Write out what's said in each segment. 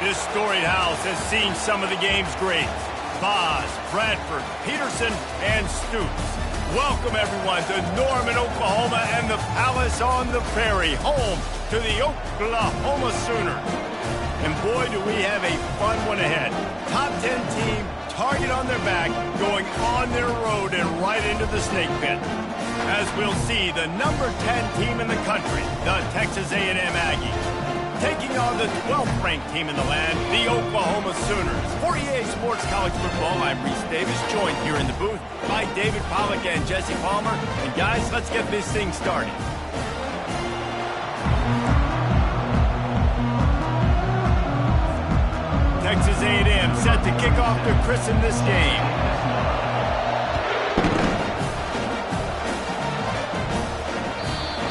This storied house has seen some of the game's greats. Boz, Bradford, Peterson, and Stoops. Welcome, everyone, to Norman, Oklahoma, and the Palace on the Prairie, home to the Oklahoma Sooners. And boy, do we have a fun one ahead. Top 10 team, target on their back, going on their road and right into the snake pit. As we'll see, the number 10 team in the country, the Texas A&M Aggies, taking on the 12th ranked team in the land, the Oklahoma Sooners. For EA Sports College Football, I'm Reese Davis, joined here in the booth by David Pollack and Jesse Palmer. And guys, let's get this thing started. Texas A&M set to kick off to christen this game.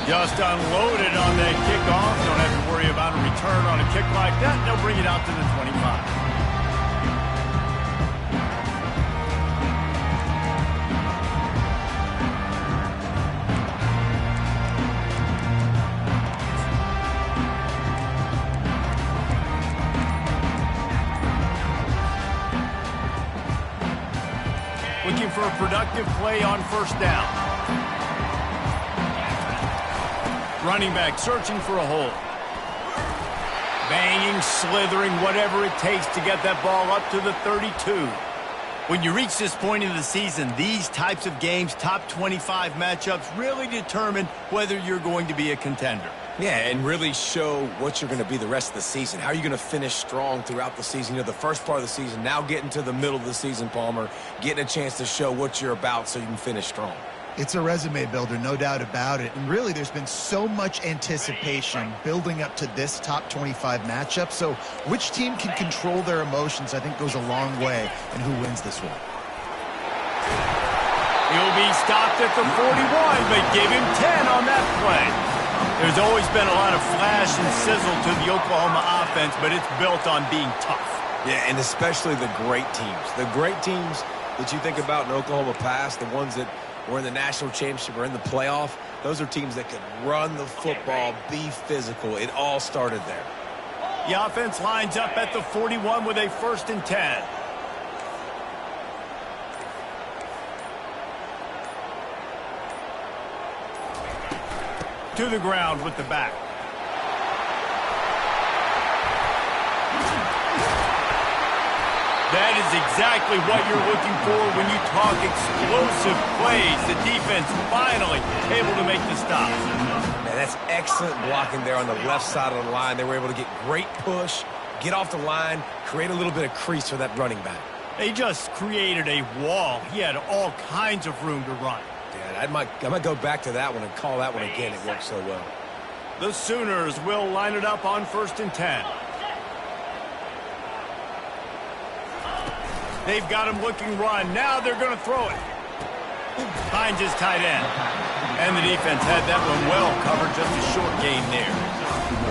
Just unloaded on that kickoff. Don't have to worry about a return on a kick like that. They'll bring it out to the 25. Looking for a productive play on first down. Running back searching for a hole. Banging, slithering, whatever it takes to get that ball up to the 32. When you reach this point in the season, these types of games, top 25 matchups, really determine whether you're going to be a contender. Yeah, and really show what you're going to be the rest of the season. How are you going to finish strong throughout the season? You know, the first part of the season, now getting to the middle of the season, Palmer, getting a chance to show what you're about so you can finish strong. It's a resume builder, no doubt about it. And really, there's been so much anticipation building up to this top 25 matchup. So which team can control their emotions, I think, goes a long way in who wins this one. He'll be stopped at the 41, but give him 10 on that play. There's always been a lot of flash and sizzle to the Oklahoma offense, but it's built on being tough. Yeah, and especially the great teams. The great teams that you think about in Oklahoma past, the ones that were in the national championship or in the playoff, those are teams that could run the football, be physical. It all started there. The offense lines up at the 41 with a 1st and 10. To the ground with the back. That is exactly what you're looking for when you talk explosive plays. The defense finally able to make the stop. Man, that's excellent blocking there on the left side of the line. They were able to get great push, get off the line, create a little bit of crease for that running back. They just created a wall. He had all kinds of room to run. Yeah, I might go back to that one and call that one again. It worked so well. The Sooners will line it up on 1st and 10. They've got him looking run. Now they're going to throw it. Finds his tight end. And the defense had that one well covered. Just a short gain there.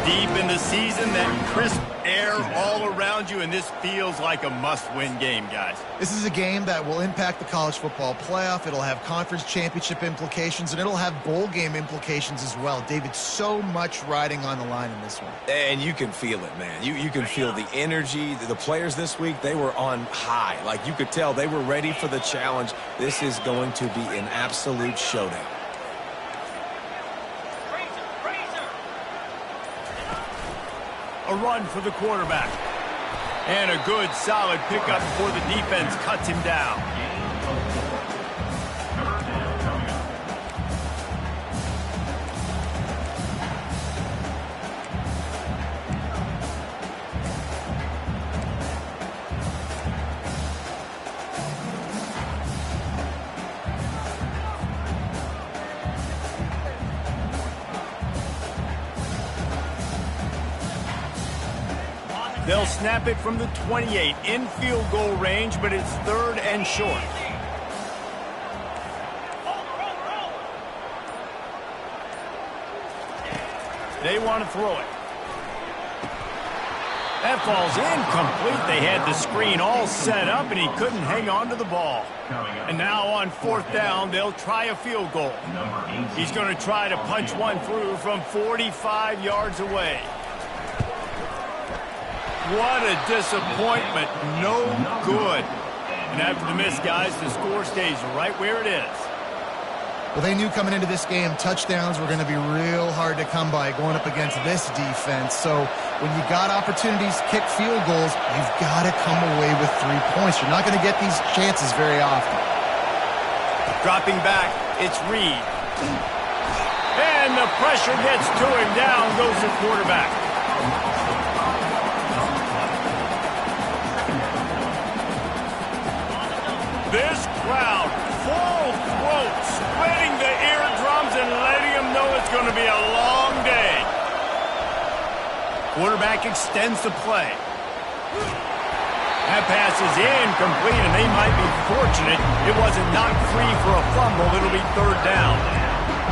Deep in the season, that crisp air all around you, and this feels like a must-win game, guys. This is a game that will impact the college football playoff. It'll have conference championship implications, and it'll have bowl game implications as well. David, so much riding on the line in this one. And you can feel it, man. You can feel the energy. The players this week, they were on high. Like, you could tell they were ready for the challenge. This is going to be an absolute showdown. A run for the quarterback. And a good, solid pickup before the defense cuts him down. They'll snap it from the 28 in field goal range, but it's 3rd and short. They want to throw it. That falls incomplete. They had the screen all set up, and he couldn't hang on to the ball. And now on 4th down, they'll try a field goal. He's going to try to punch one through from 45 yards away. What a disappointment. No good. And after the miss, guys, the score stays right where it is. Well, they knew coming into this game touchdowns were going to be real hard to come by going up against this defense. So when you got opportunities to kick field goals, you've got to come away with 3 points. You're not going to get these chances very often. Dropping back, it's Reed. And the pressure gets to him. Down goes the quarterback. This crowd, full throat, splitting the eardrums and letting them know it's going to be a long day. Quarterback extends the play. That pass is incomplete, and they might be fortunate it wasn't knocked free for a fumble. It'll be third down.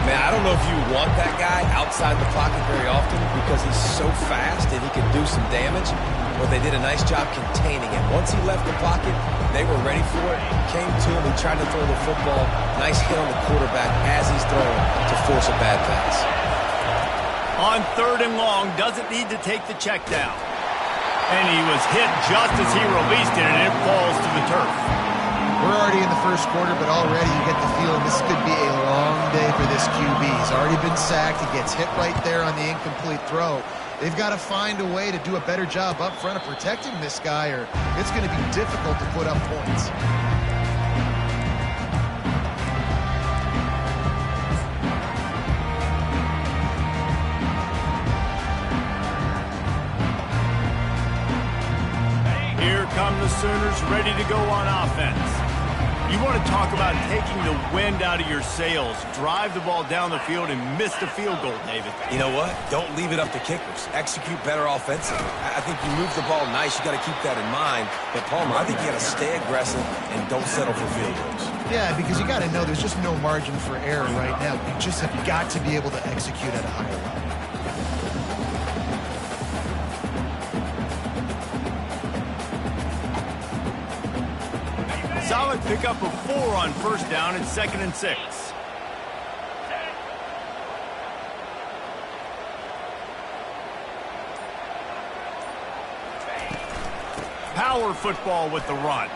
Man, I don't know if you want that guy outside the pocket very often because he's so fast and he can do some damage. But they did a nice job containing it. Once he left the pocket, they were ready for it. Came to him, he tried to throw the football. Nice hit on the quarterback as he's throwing to force a bad pass. On third and long, doesn't need to take the check down. And he was hit just as he released it, and it falls to the turf. We're already in the first quarter, but already you get the feeling this could be a long day for this QB. He's already been sacked. He gets hit right there on the incomplete throw. They've got to find a way to do a better job up front of protecting this guy, or it's going to be difficult to put up points. Here come the Sooners ready to go on offense. You want to talk about taking the wind out of your sails. Drive the ball down the field and miss the field goal, David. You know what? Don't leave it up to kickers. Execute better offensively. I think you move the ball nice. You got to keep that in mind. But, Palmer, I think you got to stay aggressive and don't settle for field goals. Yeah, because you got to know there's just no margin for error right now. You just have got to be able to execute at a higher level. Solid pickup of 4 on first down and 2nd and 6. Power football with the run.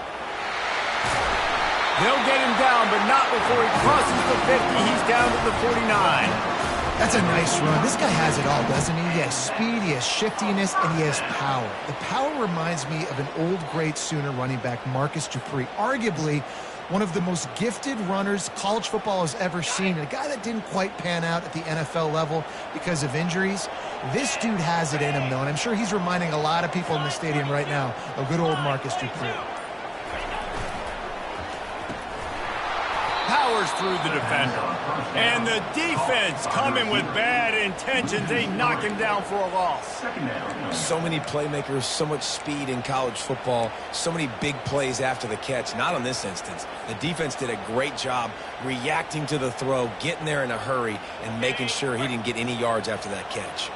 They'll get him down, but not before he crosses the 50. He's down to the 49. That's a nice run. This guy has it all, doesn't he? He has speed, he has shiftiness, and he has power. The power reminds me of an old great Sooner running back, Marcus Dupree, arguably one of the most gifted runners college football has ever seen. A guy that didn't quite pan out at the NFL level because of injuries. This dude has it in him, though, and I'm sure he's reminding a lot of people in the stadium right now of good old Marcus Dupree. Powers through the defender. And the defense coming with bad intentions. They knock him down for a loss. So many playmakers, so much speed in college football, so many big plays after the catch. Not in this instance. The defense did a great job reacting to the throw, getting there in a hurry, and making sure he didn't get any yards after that catch.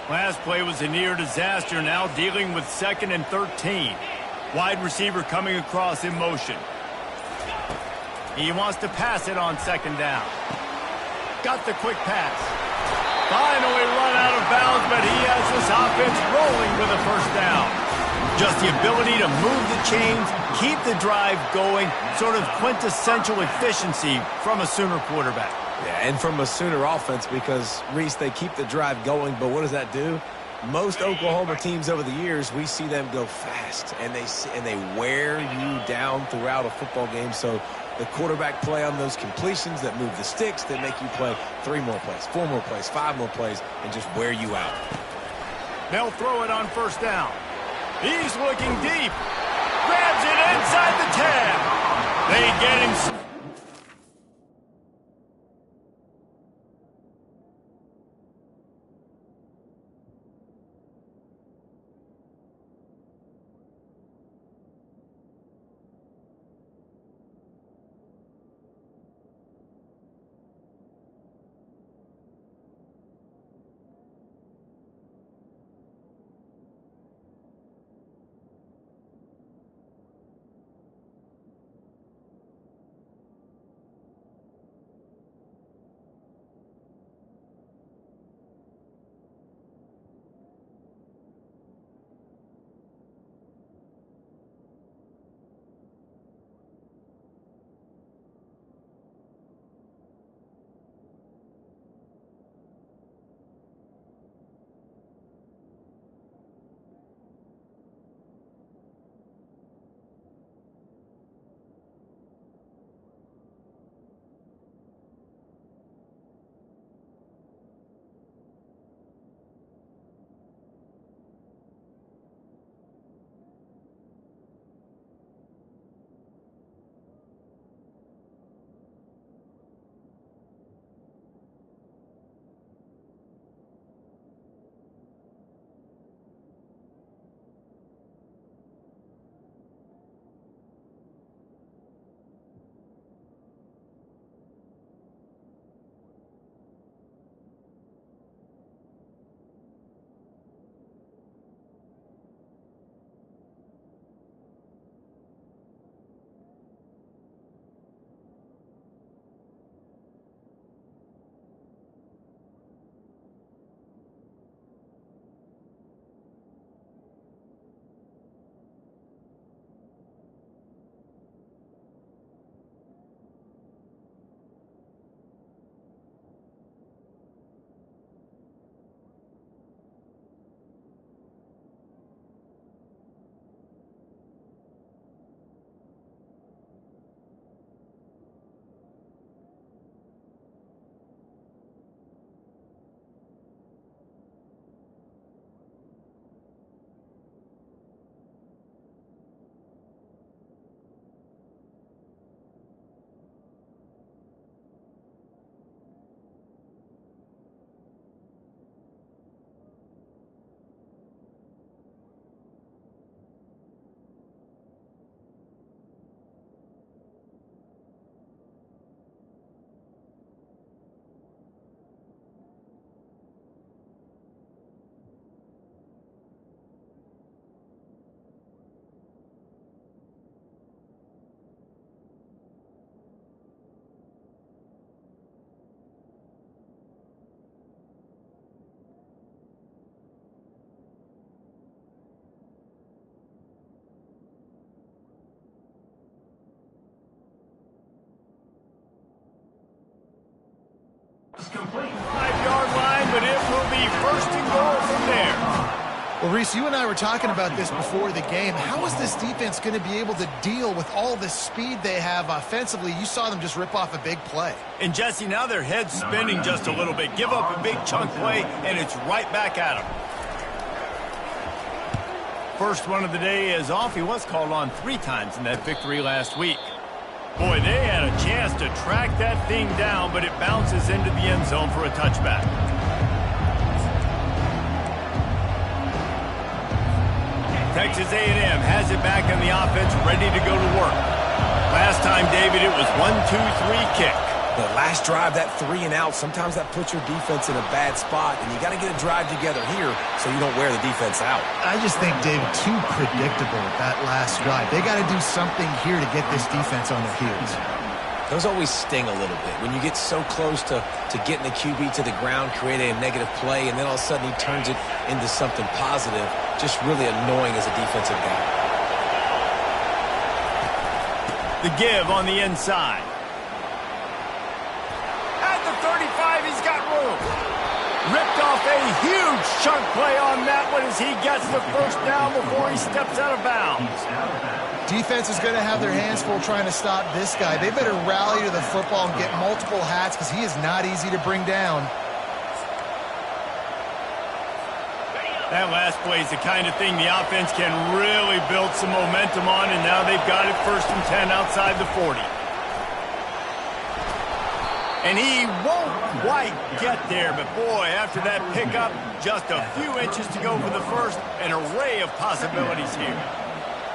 Last play was a near disaster. Now dealing with 2nd and 13. Wide receiver coming across in motion. He wants to pass it on 2nd down. Got the quick pass. Finally run out of bounds, but he has this offense rolling with a first down. Just the ability to move the chains, keep the drive going, sort of quintessential efficiency from a Sooner quarterback. Yeah, and from a Sooner offense because, Reese, they keep the drive going, but what does that do? Most Oklahoma teams over the years, we see them go fast, and they wear you down throughout a football game. So the quarterback play on those completions that move the sticks, that make you play 3 more plays, 4 more plays, 5 more plays, and just wear you out. They'll throw it on first down. He's looking deep. Grabs it inside the 10. They get him. but it will be first and goal from there. Well, Reese, you and I were talking about this before the game. How is this defense going to be able to deal with all the speed they have offensively? You saw them just rip off a big play. And, Jesse, now their head's spinning just a little bit. Give up a big chunk play, and it's right back at them. First one of the day is off. He was called on 3 times in that victory last week. Boy, they had a chance to track that thing down, but it bounces into the end zone for a touchback. Texas A&M has it back on the offense, ready to go to work. Last time, David, it was 1-2-3 kick. The last drive, that 3 and out, sometimes that puts your defense in a bad spot, and you got to get a drive together here so you don't wear the defense out. I just think, David, too predictable that last drive. They got to do something here to get this defense on their heels. Those always sting a little bit. When you get so close to getting the QB to the ground, creating a negative play, and then all of a sudden he turns it into something positive, just really annoying as a defensive guy. The give on the inside. At the 35, he's got room. Ripped off a huge chunk play on that one as he gets the first down before he steps out of bounds. Defense is going to have their hands full trying to stop this guy. They better rally to the football and get multiple hats because he is not easy to bring down. That last play is the kind of thing the offense can really build some momentum on, and now they've got it 1st and 10 outside the 40. And he won't quite get there, but boy, after that pickup, just a few inches to go for the first, an array of possibilities here.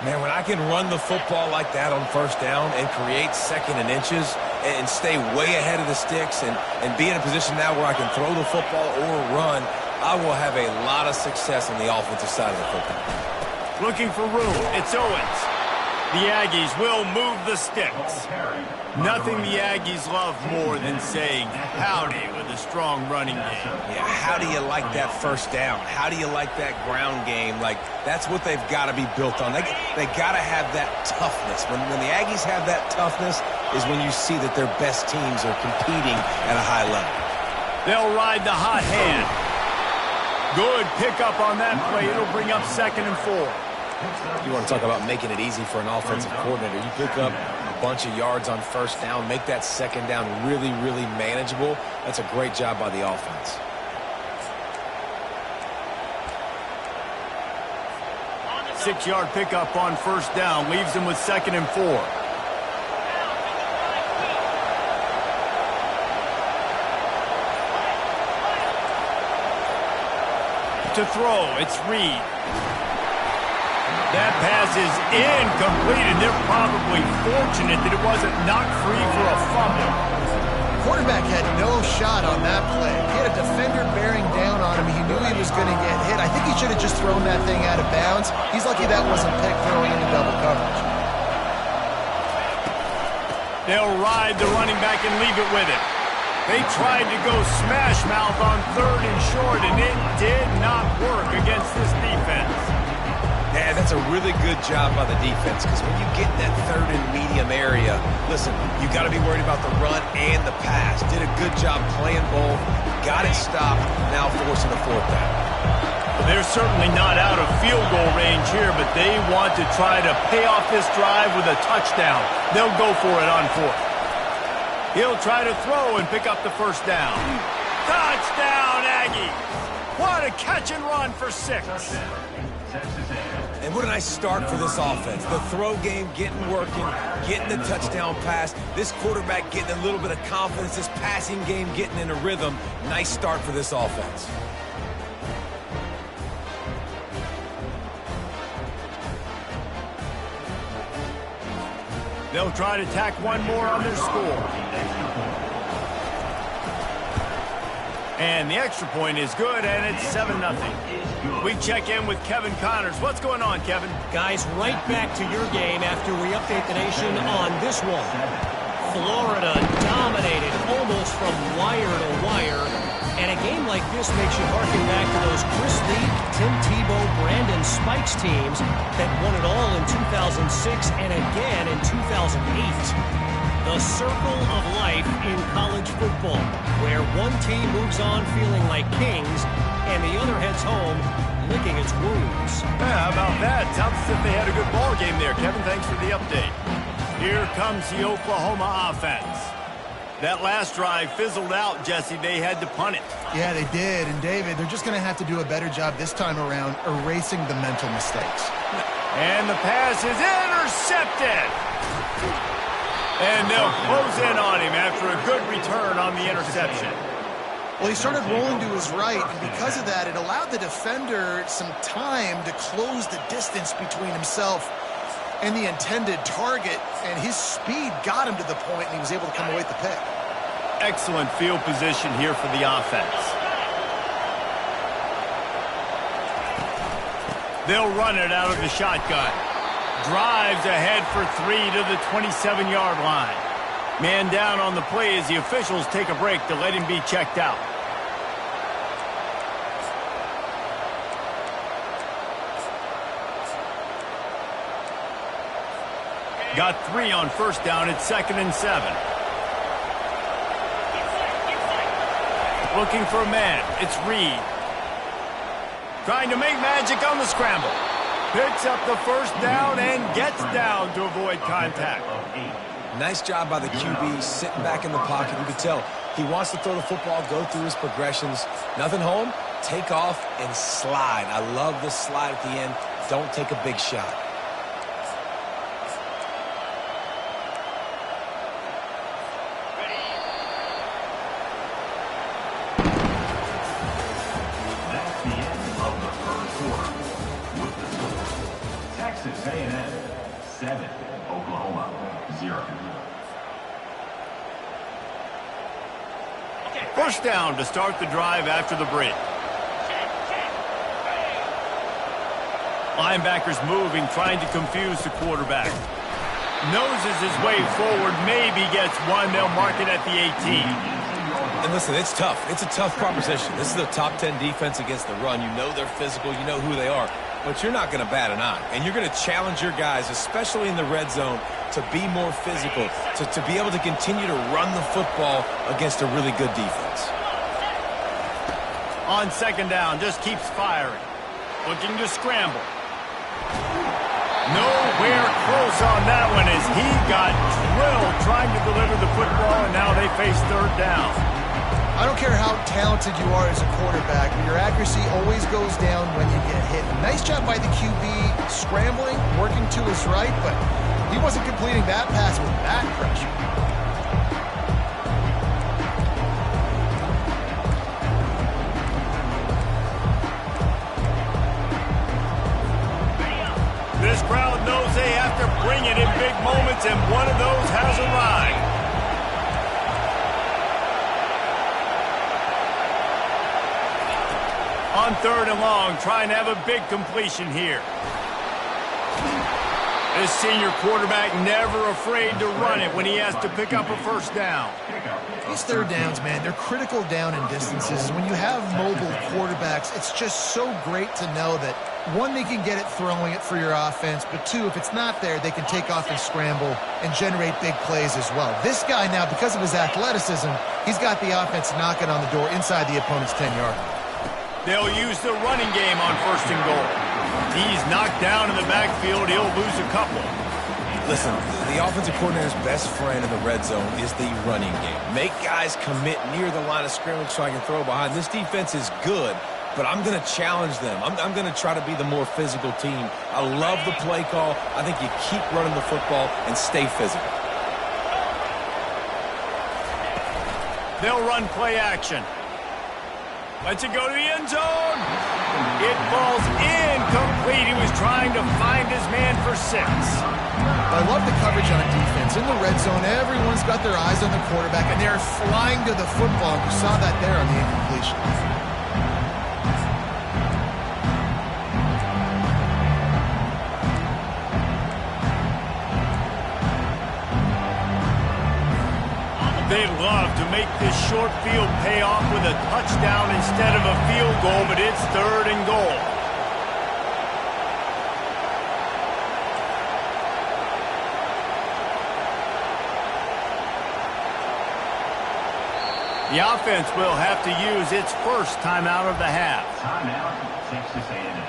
Man, when I can run the football like that on 1st down and create 2nd and inches and stay way ahead of the sticks and be in a position now where I can throw the football or run, I will have a lot of success on the offensive side of the football. Looking for room. It's Owens. The Aggies will move the sticks. Nothing the Aggies love more than saying howdy with a strong running game. Yeah, how do you like that 1st down? How do you like that ground game? Like, that's what they've got to be built on. They got to have that toughness. When the Aggies have that toughness is when you see that their best teams are competing at a high level. They'll ride the hot hand. Good pickup on that play. It'll bring up 2nd and 4. You want to talk about making it easy for an offensive coordinator. You pick up a bunch of yards on 1st down, make that 2nd down really, really manageable. That's a great job by the offense. Six-yard pickup on 1st down leaves them with 2nd and 4. To throw, it's Reed. That pass is incomplete, and they're probably fortunate that it wasn't knocked free for a fumble. Quarterback had no shot on that play. He had a defender bearing down on him. He knew he was going to get hit. I think he should have just thrown that thing out of bounds. He's lucky that wasn't picked throwing into double coverage. They'll ride the running back and leave it with him. They tried to go smash mouth on 3rd and short, and it did not work against this defense. Yeah, that's a really good job by the defense because when you get in that 3rd and medium area, listen, you got to be worried about the run and the pass. Did a good job playing both, got it stopped, now forcing a 4th down. Well, they're certainly not out of field goal range here, but they want to try to pay off this drive with a touchdown. They'll go for it on 4th. He'll try to throw and pick up the 1st down. Touchdown, Aggies! What a catch and run for 6. And what a nice start for this offense. The throw game getting working, getting the touchdown pass. This quarterback getting a little bit of confidence. This passing game getting in a rhythm. Nice start for this offense. They'll try to tack one more on their score. And the extra point is good, and it's 7-0. We check in with Kevin Connors. What's going on, Kevin? Guys, right back to your game after we update the nation on this one. Florida dominated almost from wire to wire. And a game like this makes you harken back to those Chris Lee, Tim Tebow, Brandon Spikes teams that won it all in 2006 and again in 2008. The circle of life in college football, where where one team moves on feeling like kings and the other heads home licking its wounds. Yeah, how about that? Sounds as if they had a good ball game there, Kevin. Thanks for the update. Here comes the Oklahoma offense. That last drive fizzled out, Jesse. They had to punt it. Yeah, they did. And, David, they're just going to have to do a better job this time around erasing the mental mistakes. And the pass is intercepted. And they'll close in on him after a good return on the interception. Well, he started rolling to his right, and because of that, it allowed the defender some time to close the distance between himself and the intended target, and his speed got him to the point, and he was able to come away with the pick. Excellent field position here for the offense. They'll run it out of the shotgun. Drives ahead for 3 to the 27-yard line. Man down on the play as the officials take a break to let him be checked out. Got 3 on first down. It's 2nd and 7. Looking for a man. It's Reed. Trying to make magic on the scramble. Picks up the first down and gets down to avoid contact. Nice job by the QB, sitting back in the pocket. You can tell he wants to throw the football, go through his progressions. Nothing home, take off and slide. I love the slide at the end. Don't take a big shot. That's the end of the first quarter. With the score, Texas A&M 7, Oklahoma 0. First down to start the drive after the break. Linebackers moving, trying to confuse the quarterback. Noses his way forward, maybe gets one. They'll mark it at the 18. And listen, it's tough. It's a tough proposition. This is the top 10 defense against the run. You know they're physical. You know who they are. But you're not going to bat an eye. And you're going to challenge your guys, especially in the red zone, to be more physical, to be able to continue to run the football against a really good defense. On second down, just keeps firing. Looking to scramble. Nowhere close on that one as he got drilled trying to deliver the football, and now they face third down. I don't care how talented you are as a quarterback, but your accuracy always goes down when you get hit. Nice job by the QB scrambling, working to his right, but he wasn't completing that pass with that pressure. This crowd knows they have to bring it in big moments, and one of those has arrived. On third and long, trying to have a big completion here. This senior quarterback never afraid to run it when he has to pick up a first down. These third downs, man, they're critical down and distances. When you have mobile quarterbacks, it's just so great to know that, one, they can get it throwing it for your offense, but two, if it's not there, they can take off and scramble and generate big plays as well. This guy now, because of his athleticism, he's got the offense knocking on the door inside the opponent's 10-yard line. They'll use the running game on first and goal. He's knocked down in the backfield. He'll lose a couple. Listen, the offensive coordinator's best friend in the red zone is the running game. Make guys commit near the line of scrimmage so I can throw behind. This defense is good, but I'm going to challenge them. I'm going to try to be the more physical team. I love the play call. I think you keep running the football and stay physical. They'll run play action. Lets it go to the end zone. It falls incomplete. He was trying to find his man for 6. I love the coverage on defense. In the red zone, everyone's got their eyes on the quarterback, and they're flying to the football. You saw that there on the incompletion. They'd love to make this short field pay off with a touchdown instead of a field goal, but it's third and goal. The offense will have to use its first timeout of the half. Timeout, Texas A&M.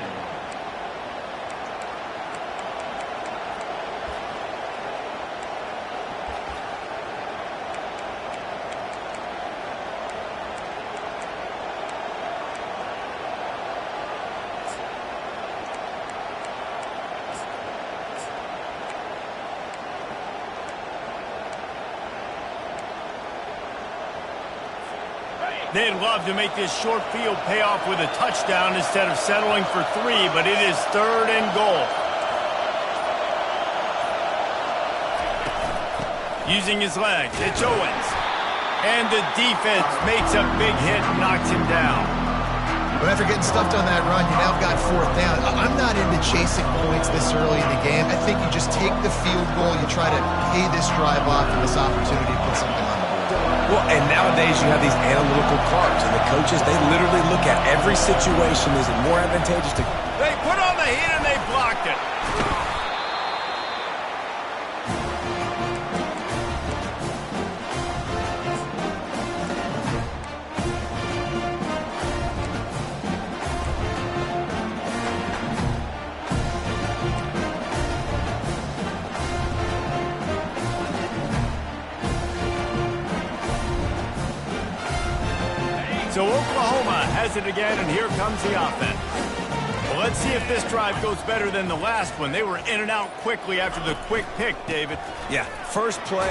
They'd love to make this short field pay off with a touchdown instead of settling for 3, but it is 3rd and goal. Using his legs, it's Owens. And the defense makes a big hit and knocks him down. But after getting stuffed on that run, you now got 4th down. I'm not into chasing points this early in the game. I think you just take the field goal, you try to pay this drive off and this opportunity to put something on the board. Well, and nowadays you have these analytical cards, and the coaches, they literally look at every situation. Is it more advantageous to... They put on the heat and they blocked it. So Oklahoma has it again, and here comes the offense. Well, let's see if this drive goes better than the last one. They were in and out quickly after the quick pick, David. Yeah, first play,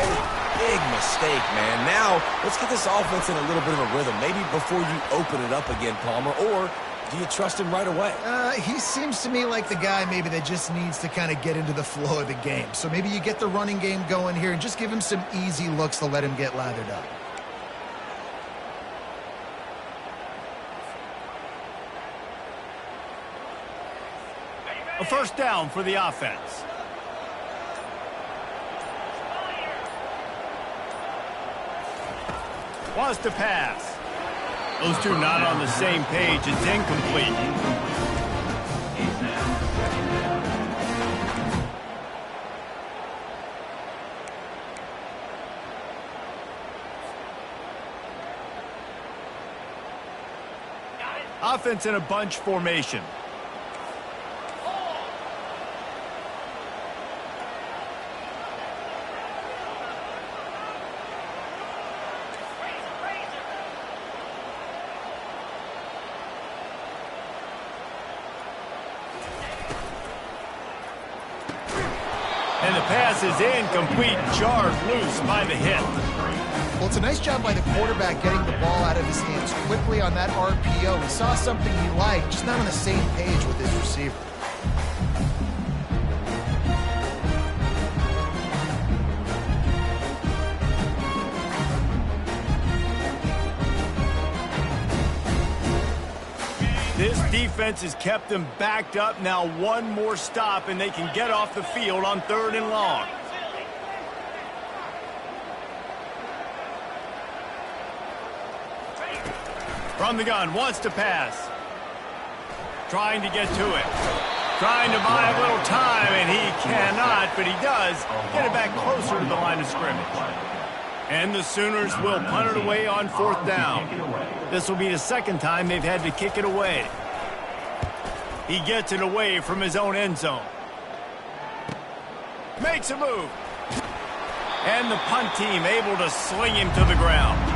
big mistake, man. Now, let's get this offense in a little bit of a rhythm. Maybe before you open it up again, Palmer, or do you trust him right away? He seems to me like the guy maybe that just needs to kind of get into the flow of the game. So maybe you get the running game going here and just give him some easy looks to let him get lathered up. A first down for the offense. Wants to pass. Those two not on the same page. It's incomplete. Offense in a bunch formation. And the pass is incomplete, jarred loose by the hit. Well, it's a nice job by the quarterback getting the ball out of his hands quickly on that RPO. He saw something he liked, just not on the same page with his receiver. This defense has kept them backed up. Now one more stop, and they can get off the field on 3rd and long. From the gun, wants to pass. Trying to get to it. Trying to buy a little time, and he cannot, but he does get it back closer to the line of scrimmage. And the Sooners will punt it away on 4th down. This will be the second time they've had to kick it away. He gets it away from his own end zone. Makes a move. And the punt team able to sling him to the ground.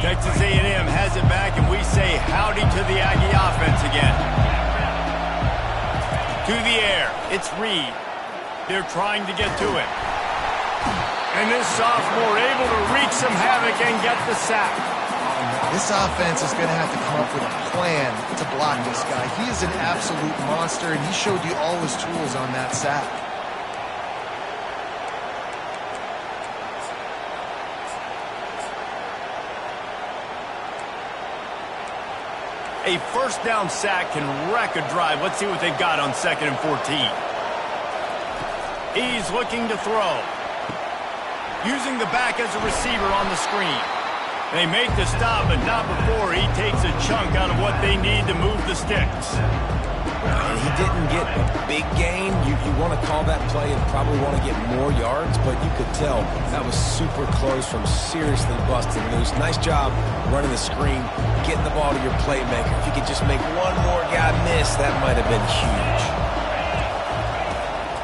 Texas A&M has it back, and we say howdy to the Aggie offense again. To the air, it's Reed. They're trying to get to it. And this sophomore able to wreak some havoc and get the sack. This offense is going to have to come up with a plan to block this guy. He is an absolute monster, and he showed you all his tools on that sack. A first down sack can wreck a drive. Let's see what they've got on 2nd and 14. He's looking to throw. using the back as a receiver on the screen. They make the stop, but not before he takes a chunk out of what they need to move the sticks. And he didn't get a big gain. You want to call that play and probably want to get more yards, but you could tell that was super close from seriously busting loose. Nice job running the screen, getting the ball to your playmaker. If you could just make one more guy miss, that might have been huge.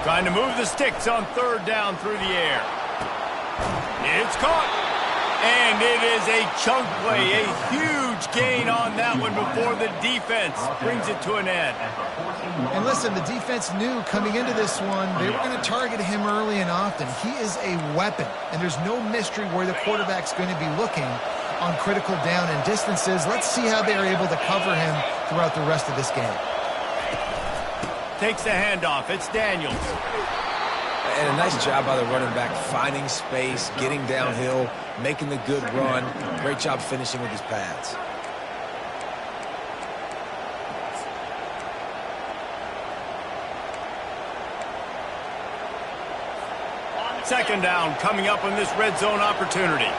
Trying to move the sticks on third down through the air. It's caught. And it is a chunk play, a huge gain on that one before the defense brings it to an end. And listen, the defense knew coming into this one, they were going to target him early and often. He is a weapon, and there's no mystery where the quarterback's going to be looking on critical down and distances. Let's see how they are able to cover him throughout the rest of this game. Takes the handoff. It's Daniels. And a nice job by the running back, finding space, getting downhill, making the good run. Great job finishing with his pads. Second down coming up on this red zone opportunity.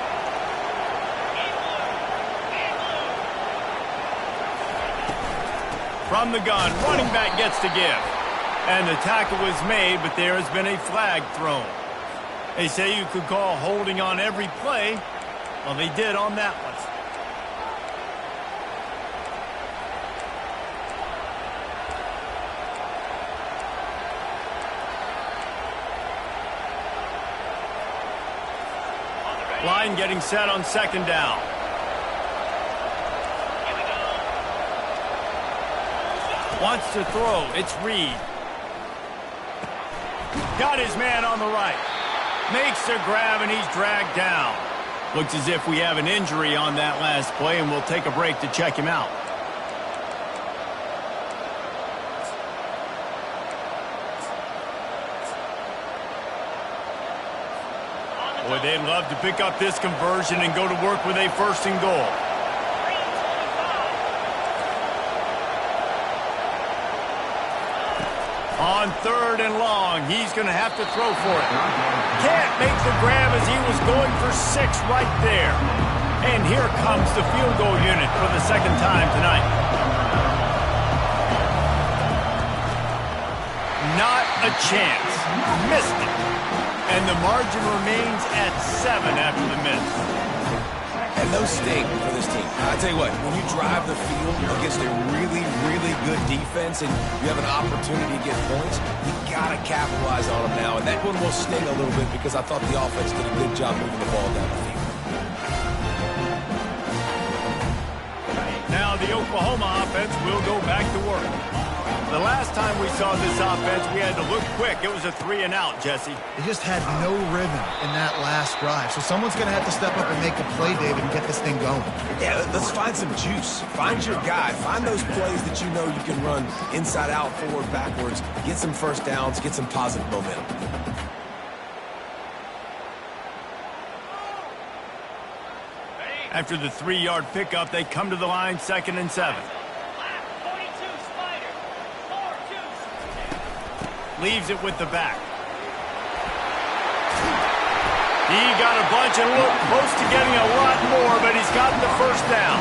From the gun, running back gets to give. And the tackle was made, but there has been a flag thrown. They say you could call holding on every play. Well, they did on that one. Line getting set on second down. Wants to throw. It's Reed. Got his man on the right. Makes the grab, and he's dragged down. Looks as if we have an injury on that last play, and we'll take a break to check him out. Boy, they'd love to pick up this conversion and go to work with a first and goal. On third and long, he's going to have to throw for it. Can't make the grab as he was going for 6 right there. And here comes the field goal unit for the second time tonight. Not a chance. Missed it. And the margin remains at 7 after the miss. And those sting for this team. I tell you what, when you drive the field against a really, really good defense and you have an opportunity to get points, you got to capitalize on them now. And that one will sting a little bit because I thought the offense did a good job moving the ball down the field. Now the Oklahoma offense will go back to work. The last time we saw this offense, we had to look quick. It was a 3-and-out, Jesse. They just had no rhythm in that last drive. So someone's going to have to step up and make a play, David, and get this thing going. Yeah, let's find some juice. Find your guy. Find those plays that you know you can run inside out, forward, backwards. Get some first downs. Get some positive momentum. After the 3-yard pickup, they come to the line, 2nd and 7. Leaves it with the back. He got a bunch and looked close to getting a lot more, but he's got the first down.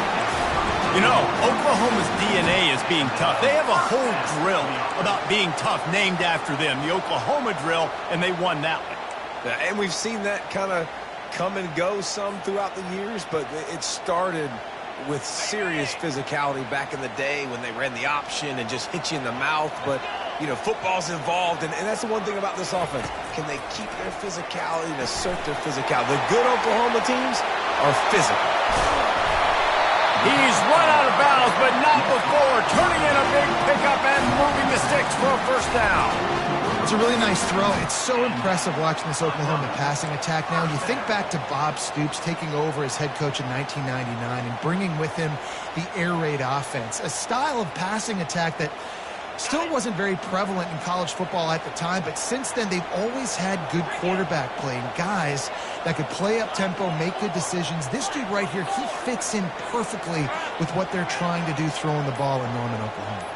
You know, Oklahoma's DNA is being tough. They have a whole drill about being tough named after them, the Oklahoma drill, and they won that one. And we've seen that kind of come and go some throughout the years, but it started with serious physicality back in the day when they ran the option and just hit you in the mouth. But, you know, football's involved, and that's the one thing about this offense. Can they keep their physicality and assert their physicality? The good Oklahoma teams are physical. He's run out of bounds, but not before. Turning in a big pickup and moving the sticks for a first down. It's a really nice throw. It's so impressive watching this Oklahoma passing attack now. You think back to Bob Stoops taking over as head coach in 1999 and bringing with him the air raid offense, a style of passing attack that still wasn't very prevalent in college football at the time, but since then they've always had good quarterback play and guys that could play up tempo, make good decisions. This dude right here, he fits in perfectly with what they're trying to do throwing the ball in Norman, Oklahoma.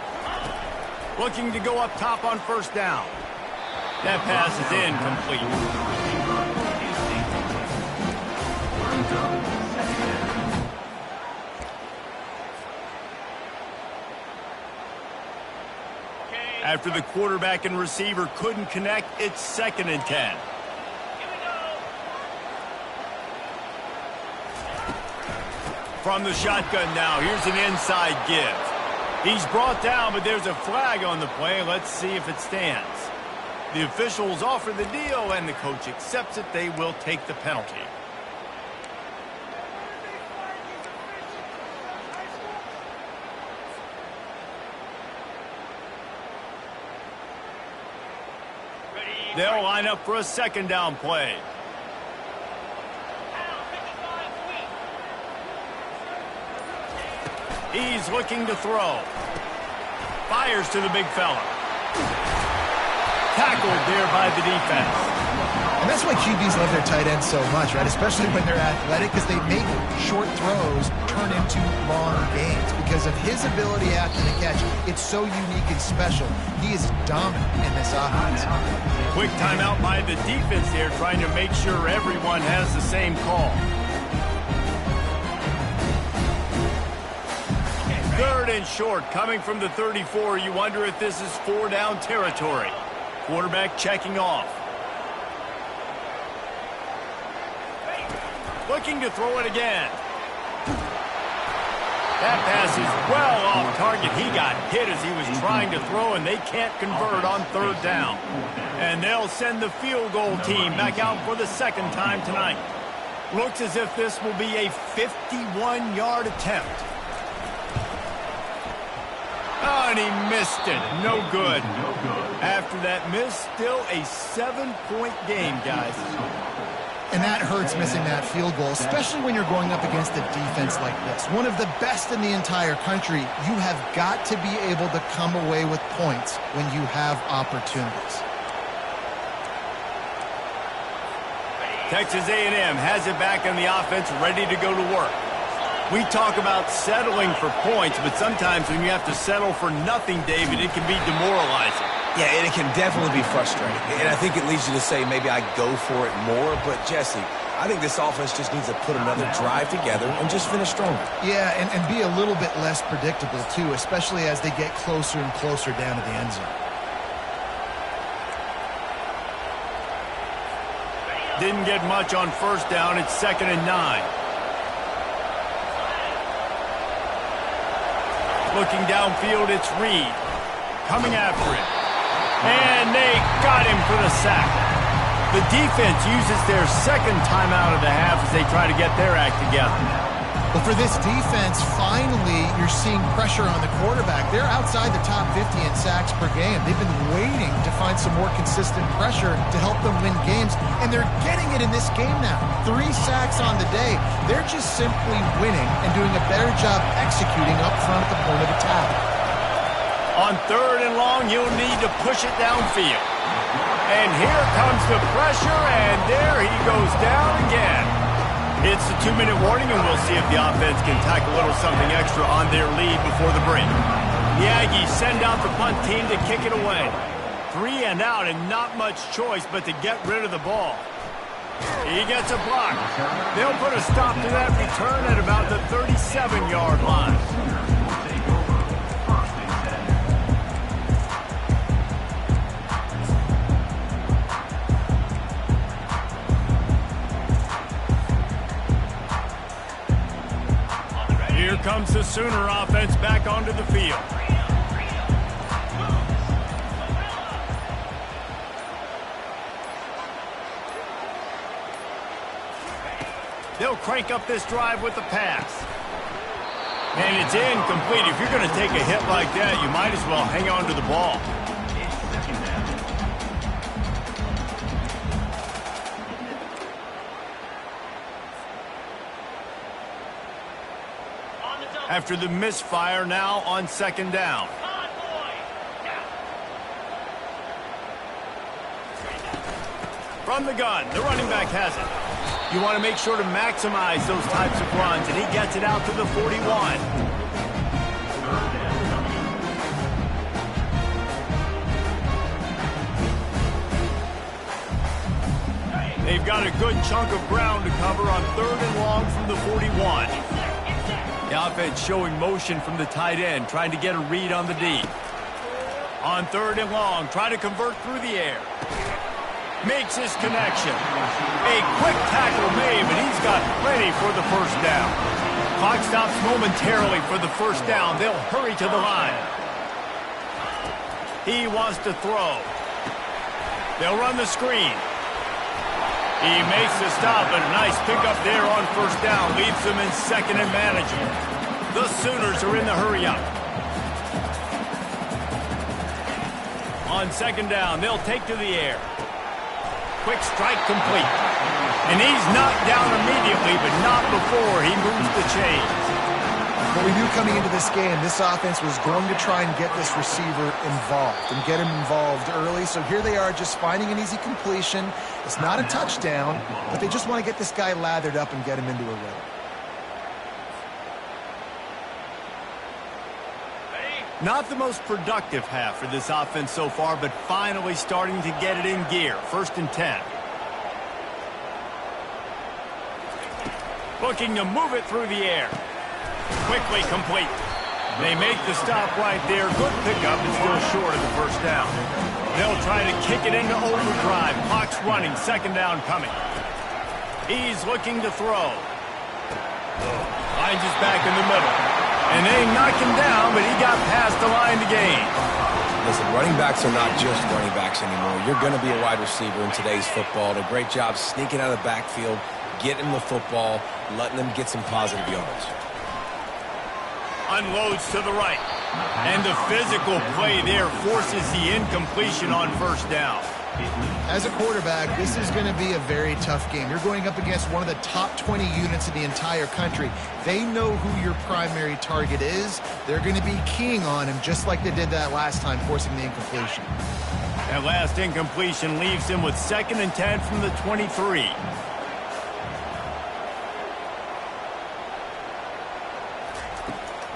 Looking to go up top on first down. That pass is incomplete. After the quarterback and receiver couldn't connect, it's 2nd and 10. From the shotgun now, here's an inside give. He's brought down, but there's a flag on the play. Let's see if it stands. The officials offer the deal, and the coach accepts it. They will take the penalty. They'll line up for a 2nd down play. He's looking to throw. Fires to the big fella. Tackled there by the defense. And that's why QBs love their tight ends so much, right? Especially when they're athletic, because they make short throws turn into long gains. Because of his ability after the catch, it's so unique and special. He is dominant in this offense. Quick timeout by the defense here, trying to make sure everyone has the same call. 3rd and short, coming from the 34. You wonder if this is 4-down territory. Quarterback checking off. Looking to throw it again. That pass is well off target. He got hit as he was trying to throw, and they can't convert on 3rd down. And they'll send the field goal team back out for the 2nd time tonight. Looks as if this will be a 51-yard attempt. Oh, and he missed it. No good. After that miss, still a 7-point game, guys. And that hurts, missing that field goal, especially when you're going up against a defense like this. One of the best in the entire country. You have got to be able to come away with points when you have opportunities. Texas A&M has it back in the offense, ready to go to work. We talk about settling for points, but sometimes when you have to settle for nothing, David, it can be demoralizing. Yeah, and it can definitely be frustrating. And I think it leads you to say maybe I go for it more. But, Jesse, I think this offense just needs to put another drive together and just finish stronger. Yeah, and be a little bit less predictable, too, especially as they get closer and closer down to the end zone. Didn't get much on 1st down. It's 2nd and 9. Looking downfield, it's Reed. Coming after it. And they got him for the sack. The defense uses their 2nd timeout of the half as they try to get their act together. Well, for this defense, finally, you're seeing pressure on the quarterback. They're outside the top 50 in sacks per game. They've been waiting to find some more consistent pressure to help them win games, and they're getting it in this game now. 3 sacks on the day. They're just simply winning and doing a better job executing up front at the point of attack. On 3rd and long, he'll need to push it downfield. And here comes the pressure, and there he goes down again. It's a 2-minute warning, and we'll see if the offense can tack a little something extra on their lead before the break. The Aggies send out the punt team to kick it away. 3 and out, and not much choice but to get rid of the ball. He gets a block. They'll put a stop to that return at about the 37-yard line. Here comes the Sooner offense back onto the field. They'll crank up this drive with the pass. And it's incomplete. If you're going to take a hit like that, you might as well hang on to the ball. After the misfire, now on 2nd down. From the gun, the running back has it. You want to make sure to maximize those types of runs, and he gets it out to the 41. They've got a good chunk of ground to cover on 3rd and long from the 41. The offense showing motion from the tight end, trying to get a read on the D. On 3rd and long, try to convert through the air. Makes his connection. A quick tackle made, but he's got plenty for the first down. Clock stops momentarily for the first down. They'll hurry to the line. He wants to throw. They'll run the screen. He makes the stop, and a nice pickup there on first down. Leaves them in 2nd and manageable. The Sooners are in the hurry-up. On 2nd down, they'll take to the air. Quick strike complete. And he's knocked down immediately, but not before he moves the chains. What we knew coming into this game, this offense was going to try and get this receiver involved and get him involved early. So here they are just finding an easy completion. It's not a touchdown, but they just want to get this guy lathered up and get him into a rhythm. Not the most productive half for this offense so far, but finally starting to get it in gear. 1st and 10. Looking to move it through the air. Quickly complete. They make the stop right there. Good pickup, but still short of the first down. They'll try to kick it into overdrive. Clock's running. 2nd down coming. He's looking to throw. Finds his back in the middle. And they knock him down, but he got past the line to gain. Listen, running backs are not just running backs anymore. You're going to be a wide receiver in today's football. Did a great job sneaking out of the backfield, getting the football, letting them get some positive yards. Unloads to the right. And the physical play there forces the incompletion on first down. As a quarterback, this is going to be a very tough game. You're going up against one of the top 20 units in the entire country. They know who your primary target is. They're going to be keying on him just like they did that last time, forcing the incompletion. That last incompletion leaves him with 2nd and 10 from the 23.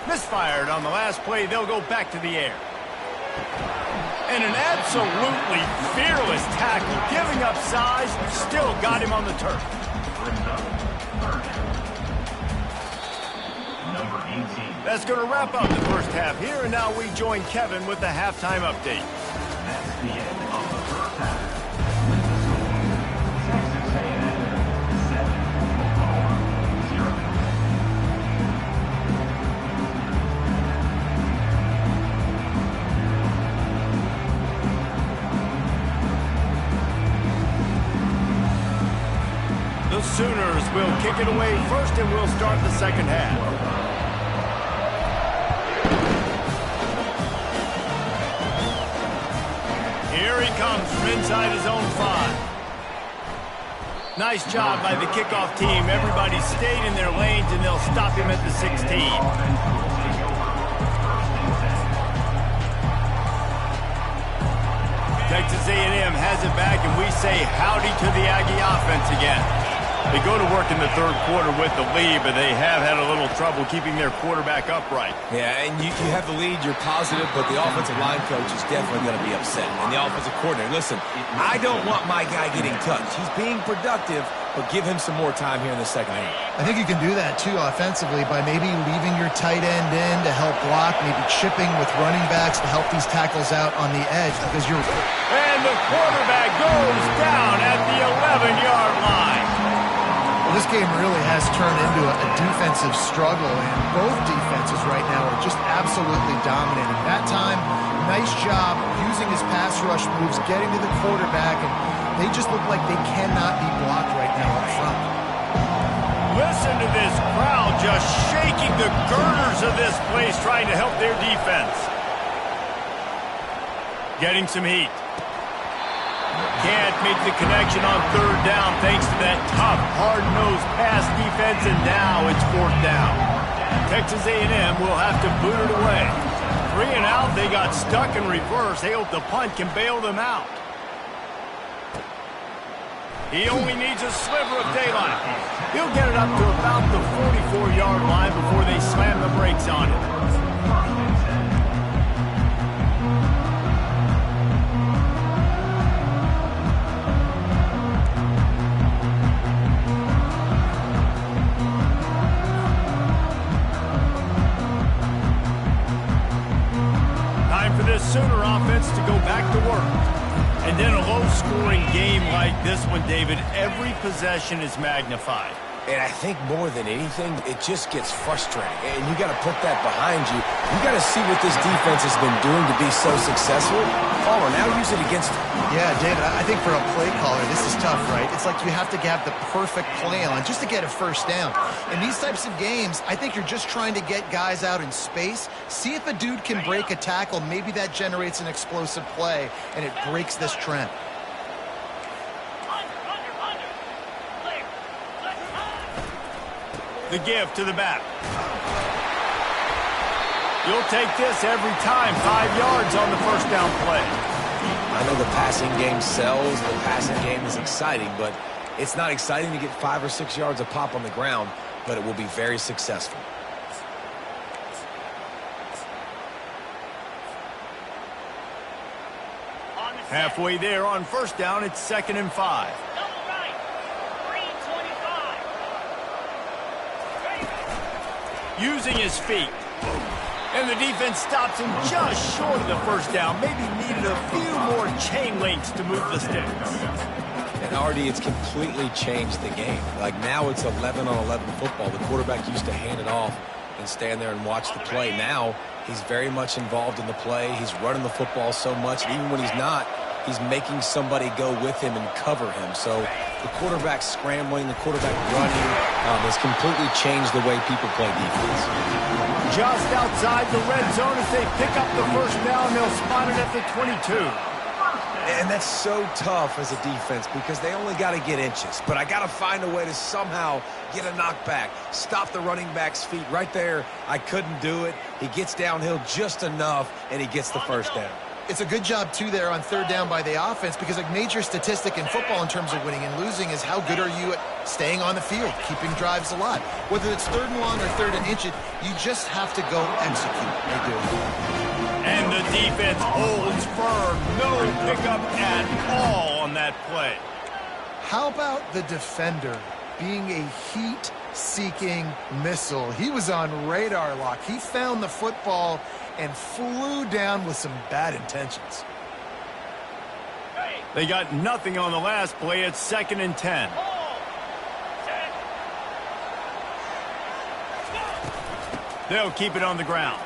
Misfired on the last play. They'll go back to the air. And an absolutely fearless tackle, giving up size, still got him on the turf. Number 18. That's going to wrap up the first half here, and now we join Kevin with the halftime update. That's the end of the first half. With the score, Texas A&M 7, Oklahoma 0. The Sooners will kick it away first, and we'll start the second half. Here he comes from inside his own 5. Nice job by the kickoff team. Everybody stayed in their lanes, and they'll stop him at the 16. Texas A&M has it back, and we say howdy to the Aggie offense again. They go to work in the 3rd quarter with the lead, but they have had a little trouble keeping their quarterback upright. Yeah, and you have the lead, you're positive, but the offensive line coach is definitely going to be upset. And the offensive coordinator, listen, I don't want my guy getting touched. He's being productive, but give him some more time here in the second half. I think you can do that, too, offensively, by maybe leaving your tight end in to help block, maybe chipping with running backs to help these tackles out on the edge, because you're... And the quarterback goes down at the 11-yard line. Well, this game really has turned into a defensive struggle, and both defenses right now are just absolutely dominating. That time, nice job using his pass rush moves, getting to the quarterback, and they just look like they cannot be blocked right now up front. Listen to this crowd just shaking the girders of this place, trying to help their defense. Getting some heat. Can't make the connection on 3rd down thanks to that tough, hard-nosed pass defense, and now it's 4th down. Texas A&M will have to boot it away. 3 and out, they got stuck in reverse. They hope the punt can bail them out. He only needs a sliver of daylight. He'll get it up to about the 44-yard line before they slam the brakes on it. Sooner offense to go back to work. And then a low-scoring game like this one, David, every possession is magnified. And I think more than anything, it just gets frustrating. And you got to put that behind you. You got to see what this defense has been doing to be so successful. Caller, now use it against them. Yeah, David, I think for a play caller, this is tough, right? It's like you have to have the perfect play on just to get a first down. In these types of games, I think you're just trying to get guys out in space, see if a dude can break a tackle. Maybe that generates an explosive play, and it breaks this trend. The give to the back. You'll take this every time. 5 yards on the first down play. I know the passing game sells. The passing game is exciting, but it's not exciting to get 5 or 6 yards a pop on the ground, but it will be very successful. Halfway there on first down, it's 2nd and 5. Using his feet. And the defense stops him just short of the first down. Maybe needed a few more chain links to move the sticks. And already it's completely changed the game. Like now it's 11-on-11 football. The quarterback used to hand it off and stand there and watch the play. Now he's very much involved in the play. He's running the football so much. And even when he's not, he's making somebody go with him and cover him. So the quarterback scrambling, the quarterback running has completely changed the way people play defense. Just outside the red zone as they pick up the first down. They'll spot it at the 22. And that's so tough as a defense because they only got to get inches. But I got to find a way to somehow get a knockback, stop the running back's feet right there. I couldn't do it. He gets downhill just enough, and he gets the first down. It's a good job, too, there on third down by the offense because a major statistic in football in terms of winning and losing is how good are you at staying on the field, keeping drives alive. Whether it's 3rd and long or 3rd and inch, you just have to go execute. They do. And the defense holds firm. No pickup at all on that play. How about the defender being a heat-seeking missile? He was on radar lock. He found the football and flew down with some bad intentions. They got nothing on the last play. It's 2nd and 10. They'll keep it on the ground.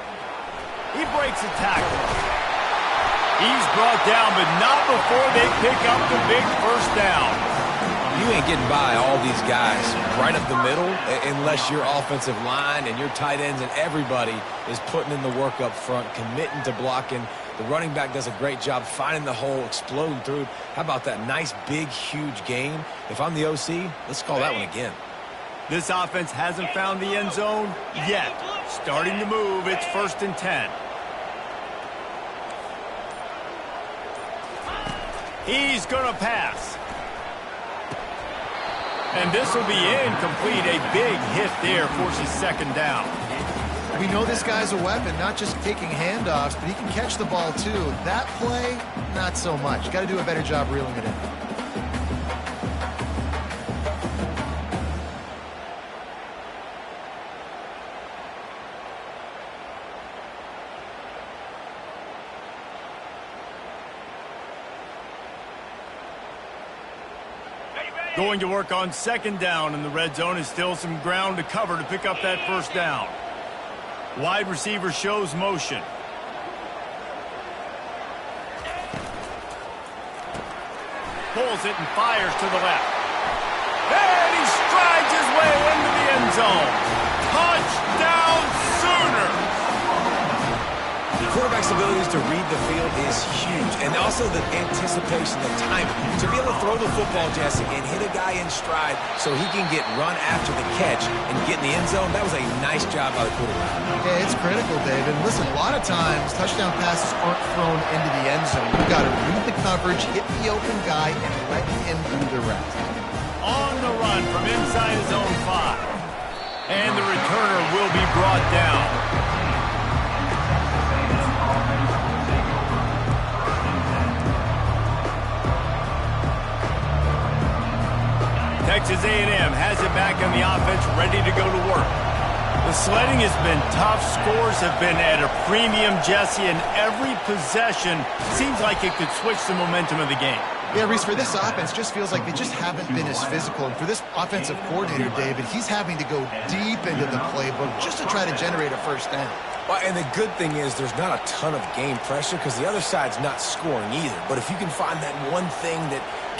He breaks a tackle. He's brought down, but not before they pick up the big first down. You ain't getting by all these guys right up the middle unless your offensive line and your tight ends and everybody is putting in the work up front, committing to blocking. The running back does a great job finding the hole, exploding through. How about that nice, big, huge gain? If I'm the OC, let's call that one again. This offense hasn't found the end zone yet. Starting to move, it's 1st and 10. He's going to pass. And this will be incomplete. A big hit there forces 2nd down. We know this guy's a weapon, not just taking handoffs, but he can catch the ball too. That play, not so much. Got to do a better job reeling it in. Going to work on 2nd down, and the red zone is still some ground to cover to pick up that first down. Wide receiver shows motion. Pulls it and fires to the left. And he strides his way into the end zone. Touchdown Sooners! The quarterback's abilities to read the field is huge, and also the anticipation, the timing. To be able to throw the football, Jesse, and hit a guy in stride so he can get run after the catch and get in the end zone, that was a nice job by the quarterback. Yeah, it's critical, David. Listen, a lot of times touchdown passes aren't thrown into the end zone. You've got to read the coverage, hit the open guy, and let him do the rest. On the run from inside his own 5. And the returner will be brought down. Texas A&M has it back on the offense, ready to go to work. The The sledding has been tough. Scores have been at a premium, Jesse, and every possession seems like it could switch the momentum of the game. Yeah, Reese, for this offense, just feels like they just haven't been as physical. And for this offensive coordinator, David, he's having to go deep into the playbook just to try to generate a first down. Well, and the good thing is there's not a ton of game pressure because the other side's not scoring either. But if you can find that one thing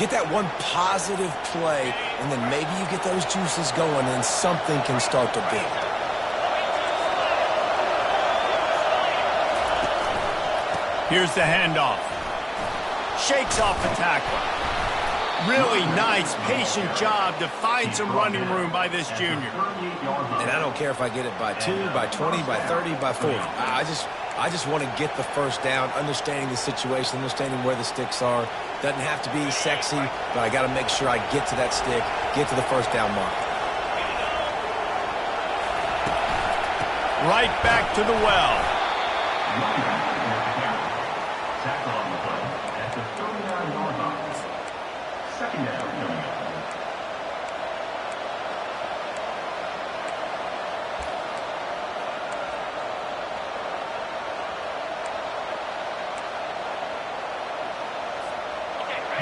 get that one positive play, and then maybe you get those juices going, and something can start to build. Here's the handoff. Shakes off the tackle. Really nice, patient job to find some running room by this junior. And I don't care if I get it by 2, by 20, by 30, by 40. I just want to get the first down, understanding the situation, understanding where the sticks are. Doesn't have to be sexy, but I got to make sure I get to that stick, get to the first down mark. Right back to the well. Tackle on the play at the 39-yard line. Second down coming up.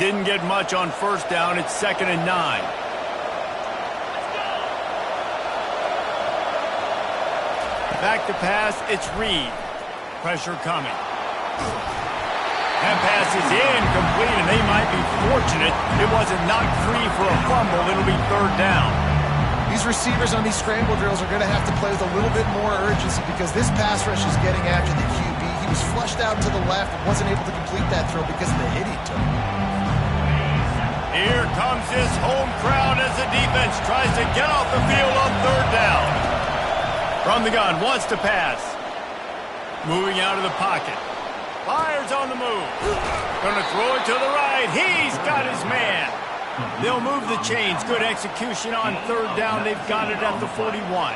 Didn't get much on first down. It's 2nd and 9. Back to pass. It's Reed. Pressure coming. That pass is incomplete, and they might be fortunate it wasn't knocked free for a fumble. It'll be 3rd down. These receivers on these scramble drills are going to have to play with a little bit more urgency because this pass rush is getting after the QB. He was flushed out to the left and wasn't able to complete that throw because of the hit he took. Here comes this home crowd as the defense tries to get off the field on 3rd down. From the gun, wants to pass. Moving out of the pocket. Fires on the move. Gonna throw it to the right. He's got his man. They'll move the chains. Good execution on 3rd down. They've got it at the 41.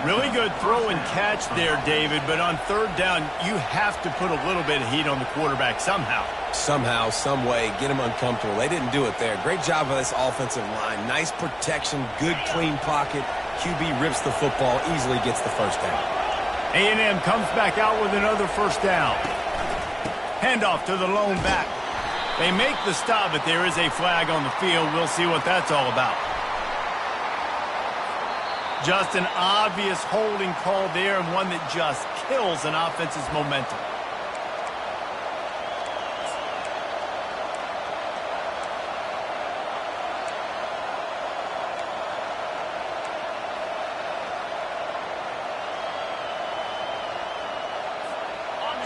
Really good throw and catch there, David. But on 3rd down, you have to put a little bit of heat on the quarterback somehow. Somehow, some way, get him uncomfortable. They didn't do it there. Great job by this offensive line. Nice protection, good clean pocket. QB rips the football, easily gets the first down. A&M comes back out with another first down. Handoff to the lone back. They make the stop, but there is a flag on the field. We'll see what that's all about. Just an obvious holding call there, and one that just kills an offense's momentum.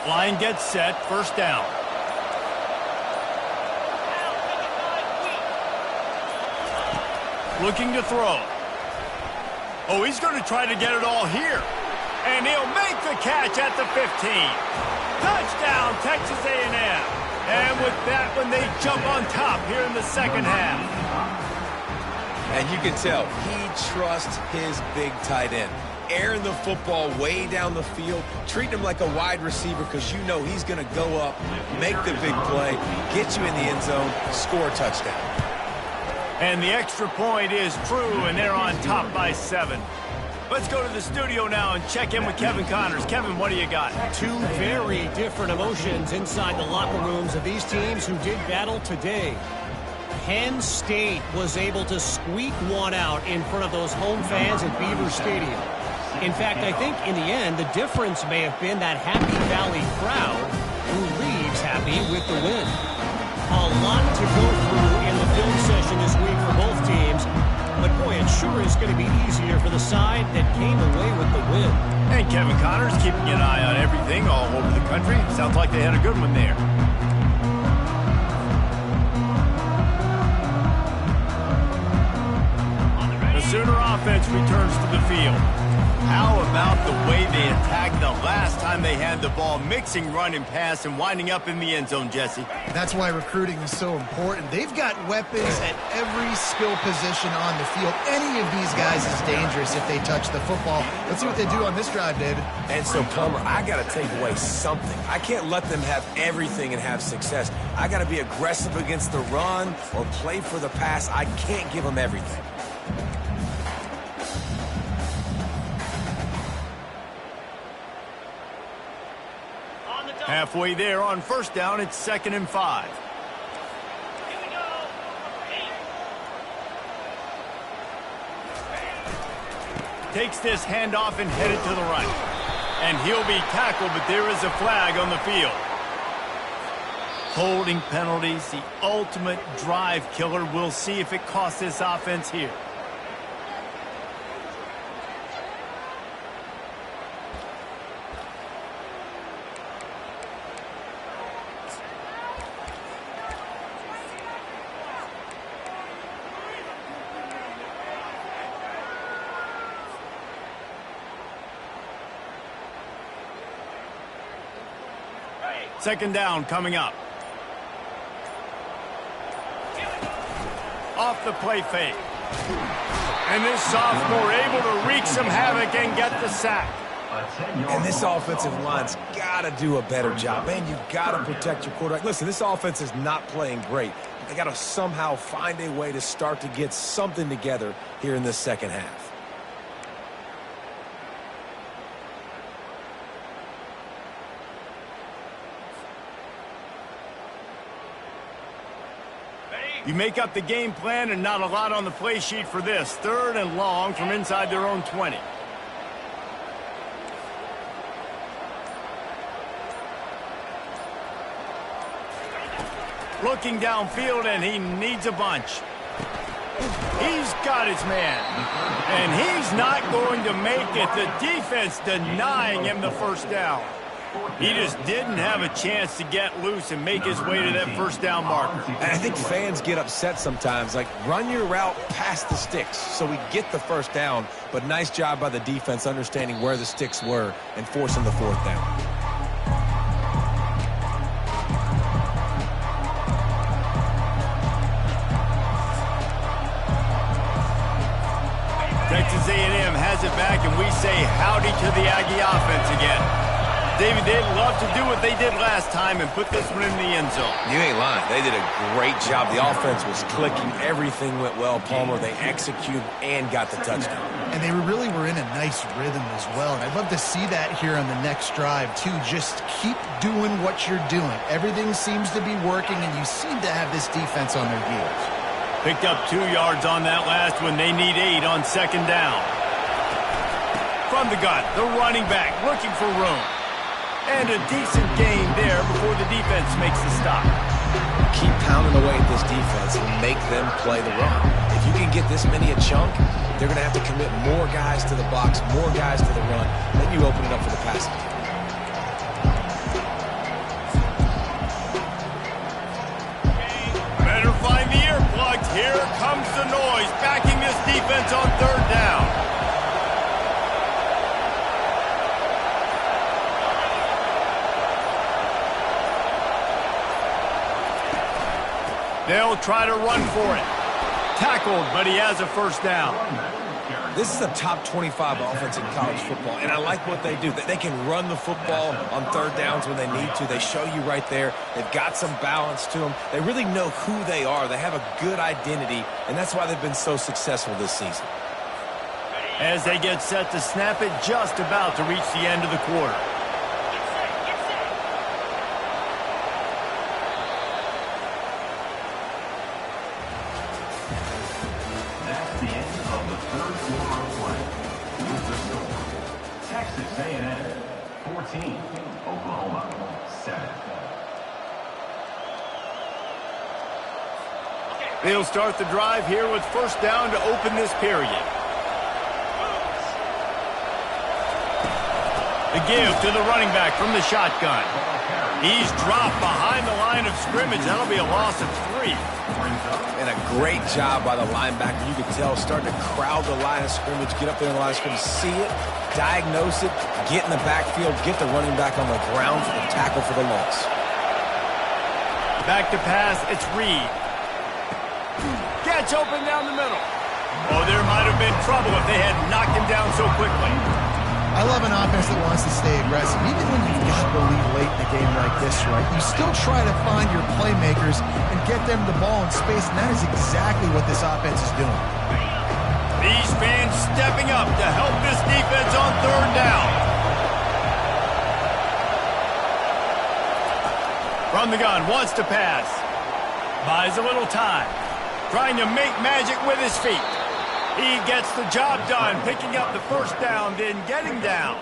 Line gets set, first down. Looking to throw. Oh, he's going to try to get it all here. And he'll make the catch at the 15. Touchdown, Texas A&M. And with that one, they jump on top here in the second half. And you can tell he trusts his big tight end. Airing the football way down the field, treating him like a wide receiver because you know he's going to go up, make the big play, get you in the end zone, score a touchdown. And the extra point is true, and they're on top by 7. Let's go to the studio now and check in with Kevin Connors. Kevin, what do you got? Two very different emotions inside the locker rooms of these teams who did battle today. Penn State was able to squeak one out in front of those home fans at Beaver Stadium. In fact, I think in the end, the difference may have been that Happy Valley crowd who leaves happy with the win. A lot to go through in the film session this week for both teams, but boy, it sure is going to be easier for the side that came away with the win. And Kevin Connors keeping an eye on everything all over the country. Sounds like they had a good one there. The Sooner offense returns to the field. How about the way they attacked the last time they had the ball, mixing run and pass and winding up in the end zone, Jesse? That's why recruiting is so important. They've got weapons at every skill position on the field. Any of these guys is dangerous if they touch the football. Let's see what they do on this drive, David. And so, Plummer, I got to take away something. I can't let them have everything and have success. I got to be aggressive against the run or play for the pass. I can't give them everything. Halfway there on first down, it's 2nd and 5. Takes this handoff and headed to the right. And he'll be tackled, but there is a flag on the field. Holding penalties, the ultimate drive killer. We'll see if it costs this offense here. Second down coming up. Off the play fake. And this sophomore able to wreak some havoc and get the sack. And this offensive line's got to do a better job. Man, you've got to protect your quarterback. Listen, this offense is not playing great. They got to somehow find a way to start to get something together here in this second half. You make up the game plan and not a lot on the play sheet for this. 3rd and long from inside their own 20. Looking downfield, and he needs a bunch. He's got his man. And he's not going to make it. The defense denying him the first down. He just didn't have a chance to get loose and make his way to that first down marker. And I think fans get upset sometimes. Like, run your route past the sticks so we get the first down. But nice job by the defense understanding where the sticks were and forcing the 4th down. Texas A&M has it back, and we say howdy to the Aggie offense again. David, they'd love to do what they did last time and put this one in the end zone. You ain't lying. They did a great job. The offense was clicking. Everything went well, Palmer. They executed and got the touchdown. And they really were in a nice rhythm as well. And I'd love to see that here on the next drive, too. Just keep doing what you're doing. Everything seems to be working, and you seem to have this defense on their heels. Picked up 2 yards on that last one. They need 8 on 2nd down. From the gun, the running back looking for room. And a decent gain there before the defense makes the stop. Keep pounding away at this defense and make them play the run. If you can get this many a chunk, they're going to have to commit more guys to the box, more guys to the run. Then you open it up for the passing game. Better find the earplugs. Here comes the noise, backing this defense on 3rd down. They'll try to run for it. Tackled, but he has a first down. This is a top 25 offense in college football, and I like what they do. They can run the football on 3rd downs when they need to. They show you right there. They've got some balance to them. They really know who they are. They have a good identity, and that's why they've been so successful this season. As they get set to snap it, just about to reach the end of the quarter. Texas A&M 14, Oklahoma 7. They'll start the drive here with first down to open this period. The give to the running back from the shotgun. He's dropped behind the line of scrimmage. That'll be a loss of 3. And a great job by the linebacker. You could tell starting to crowd the line of scrimmage, get up there in the line of scrimmage, see it, diagnose it, get in the backfield, get the running back on the ground for the tackle for the loss. Back to pass, it's Reed. Gets open down the middle. Oh, there might have been trouble if they had knocked him down so quickly. I love an offense that wants to stay aggressive. Even when you've got the lead late in a game like this, right, you still try to find your playmakers and get them the ball in space, and that is exactly what this offense is doing. These fans stepping up to help this defense on 3rd down. From the gun, wants to pass. Buys a little time. Trying to make magic with his feet. He gets the job done, picking up the first down, then getting down.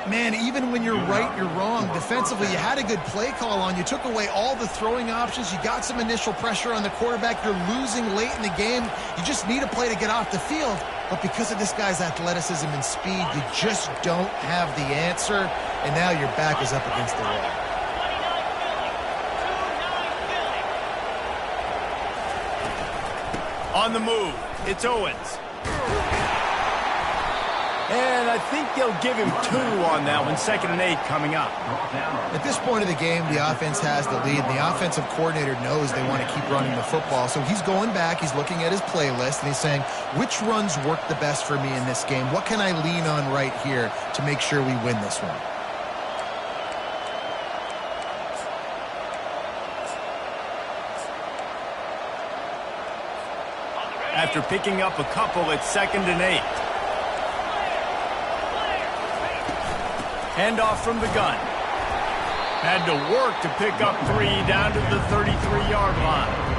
Man, even when you're right, you're wrong. Defensively, you had a good play call on. You took away all the throwing options. You got some initial pressure on the quarterback. You're losing late in the game. You just need a play to get off the field. But because of this guy's athleticism and speed, you just don't have the answer. And now your back is up against the wall. On the move, it's Owens. And I think they'll give him 2 on that one. 2nd and 8 coming up. At this point of the game, the offense has the lead, and the offensive coordinator knows they want to keep running the football. So he's going back, he's looking at his playlist, and he's saying, which runs work the best for me in this game? What can I lean on right here to make sure we win this one? After picking up a couple, it's 2nd and 8. Handoff from the gun. Had to work to pick up 3 down to the 33-yard line.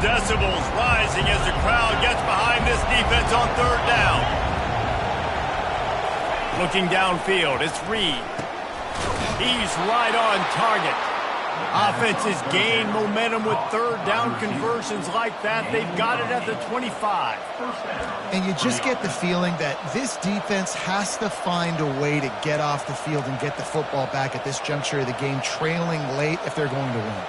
Decibels rising as the crowd gets behind this defense on 3rd down. Looking downfield, it's Reed. He's right on target. Offenses gain momentum with 3rd down conversions like that. They've got it at the 25. And you just get the feeling that this defense has to find a way to get off the field and get the football back at this juncture of the game, trailing late if they're going to win.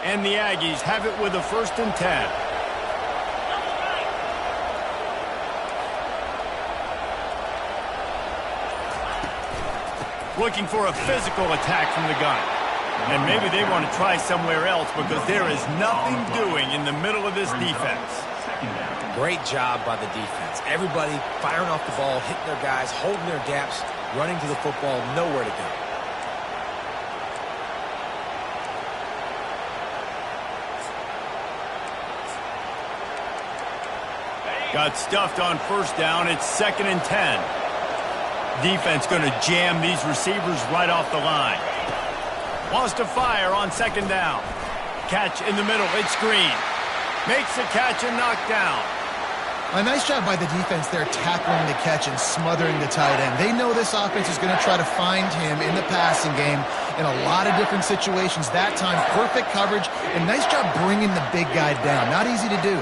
And the Aggies have it with a 1st and 10. Looking for a physical attack from the gun. And maybe they want to try somewhere else because there is nothing doing in the middle of this defense. Great job by the defense. Everybody firing off the ball, hitting their guys, holding their gaps, running to the football, nowhere to go. Got stuffed on 1st down. It's 2nd and 10. Defense going to jam these receivers right off the line. Wants to fire on 2nd down. Catch in the middle. It's Green. Makes the catch and knocked down. A nice job by the defense there, tackling the catch and smothering the tight end. They know this offense is going to try to find him in the passing game in a lot of different situations. That time, perfect coverage, and nice job bringing the big guy down. Not easy to do.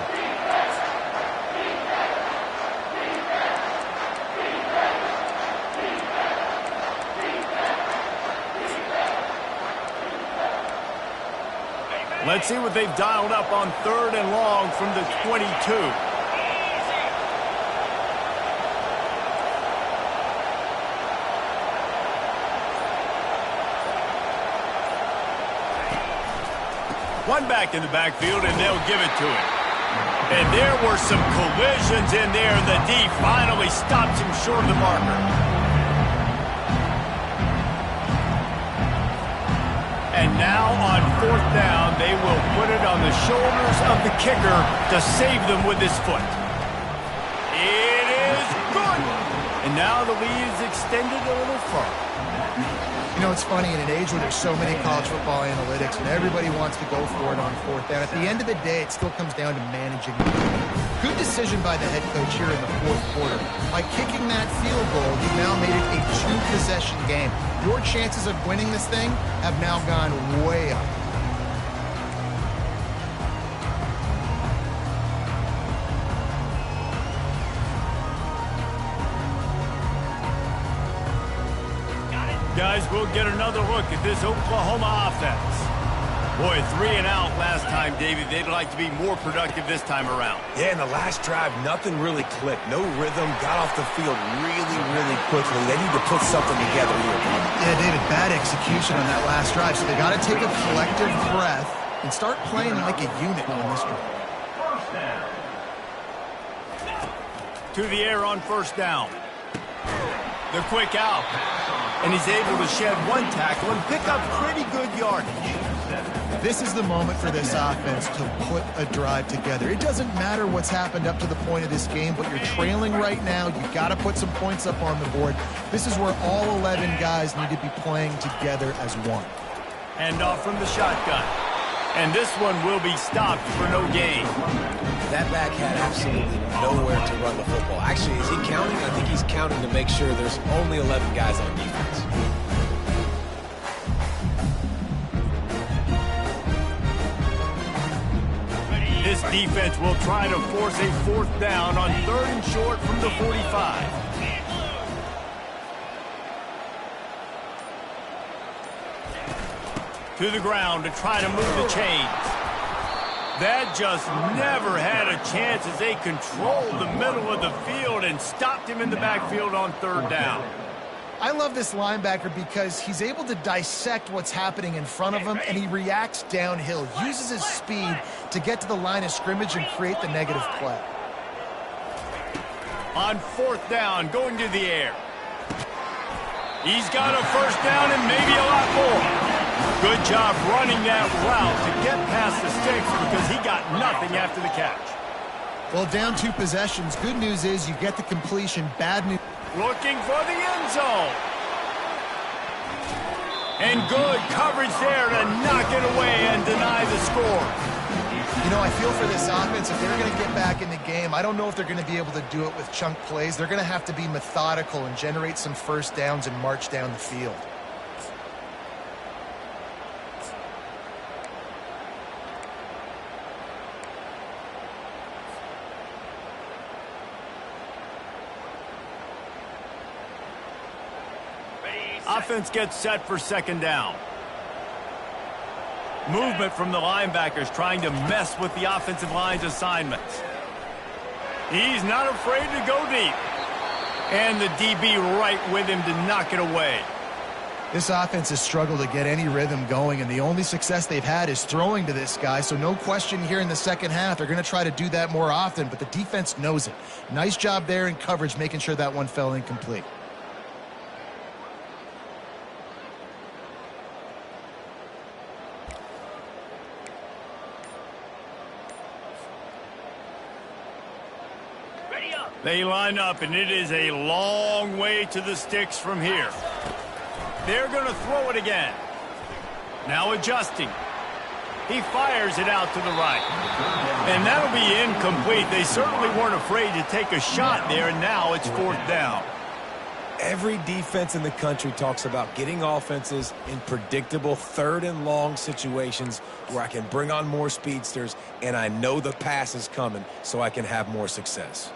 Let's see what they've dialed up on 3rd and long from the 22. One back in the backfield, and they'll give it to him. And there were some collisions in there. The D finally stops him short of the marker. And now on 4th down, they will put it on the shoulders of the kicker to save them with his foot. It is good. And now the lead is extended a little further. You know, it's funny, in an age where there's so many college football analytics and everybody wants to go for it on 4th down, at the end of the day, it still comes down to managing the game. Good decision by the head coach here in the 4th quarter. By kicking that field goal, you've now made it a 2-possession game. Your chances of winning this thing have now gone way up. Guys, we'll get another look at this Oklahoma offense. Boy, 3 and out last time, David. They'd like to be more productive this time around. Yeah, in the last drive, nothing really clicked. No rhythm, got off the field really, really quickly. They need to put something together here. Yeah, David, bad execution on that last drive, so they got to take a collective breath and start playing like a unit on this drive. First down. To the air on first down. The quick out. And he's able to shed one tackle and pick up pretty good yardage. This is the moment for this offense to put a drive together. It doesn't matter what's happened up to the point of this game, but you're trailing right now. You've got to put some points up on the board. This is where all 11 guys need to be playing together as one. Hand off from the shotgun. And this one will be stopped for no gain. That back had absolutely nowhere to run the football. Actually, is he counting? I think he's counting to make sure there's only 11 guys on defense. This defense will try to force a fourth down on 3rd and short from the 45. To the ground to try to move the chains. That just never had a chance as they controlled the middle of the field and stopped him in the backfield on 3rd down. I love this linebacker because he's able to dissect what's happening in front of him, and he reacts downhill, uses his speed to get to the line of scrimmage and create the negative play. On 4th down, going to the air. He's got a first down and maybe a lot more. Good job running that route to get past the sticks because he got nothing after the catch. Well, down 2 possessions. Good news is you get the completion. Bad news. Looking for the end zone. And good coverage there to knock it away and deny the score. You know, I feel for this offense, if they're going to get back in the game, I don't know if they're going to be able to do it with chunk plays. They're going to have to be methodical and generate some first downs and march down the field. Offense gets set for 2nd down. Movement from the linebackers trying to mess with the offensive line's assignments. He's not afraid to go deep. And the DB right with him to knock it away. This offense has struggled to get any rhythm going, and the only success they've had is throwing to this guy, so no question here in the second half. They're going to try to do that more often, but the defense knows it. Nice job there in coverage, making sure that one fell incomplete. They line up, and it is a long way to the sticks from here. They're going to throw it again. Now adjusting. He fires it out to the right. And that'll be incomplete. They certainly weren't afraid to take a shot there, and now it's 4th down. Every defense in the country talks about getting offenses in predictable 3rd and long situations where I can bring on more speedsters, and I know the pass is coming so I can have more success.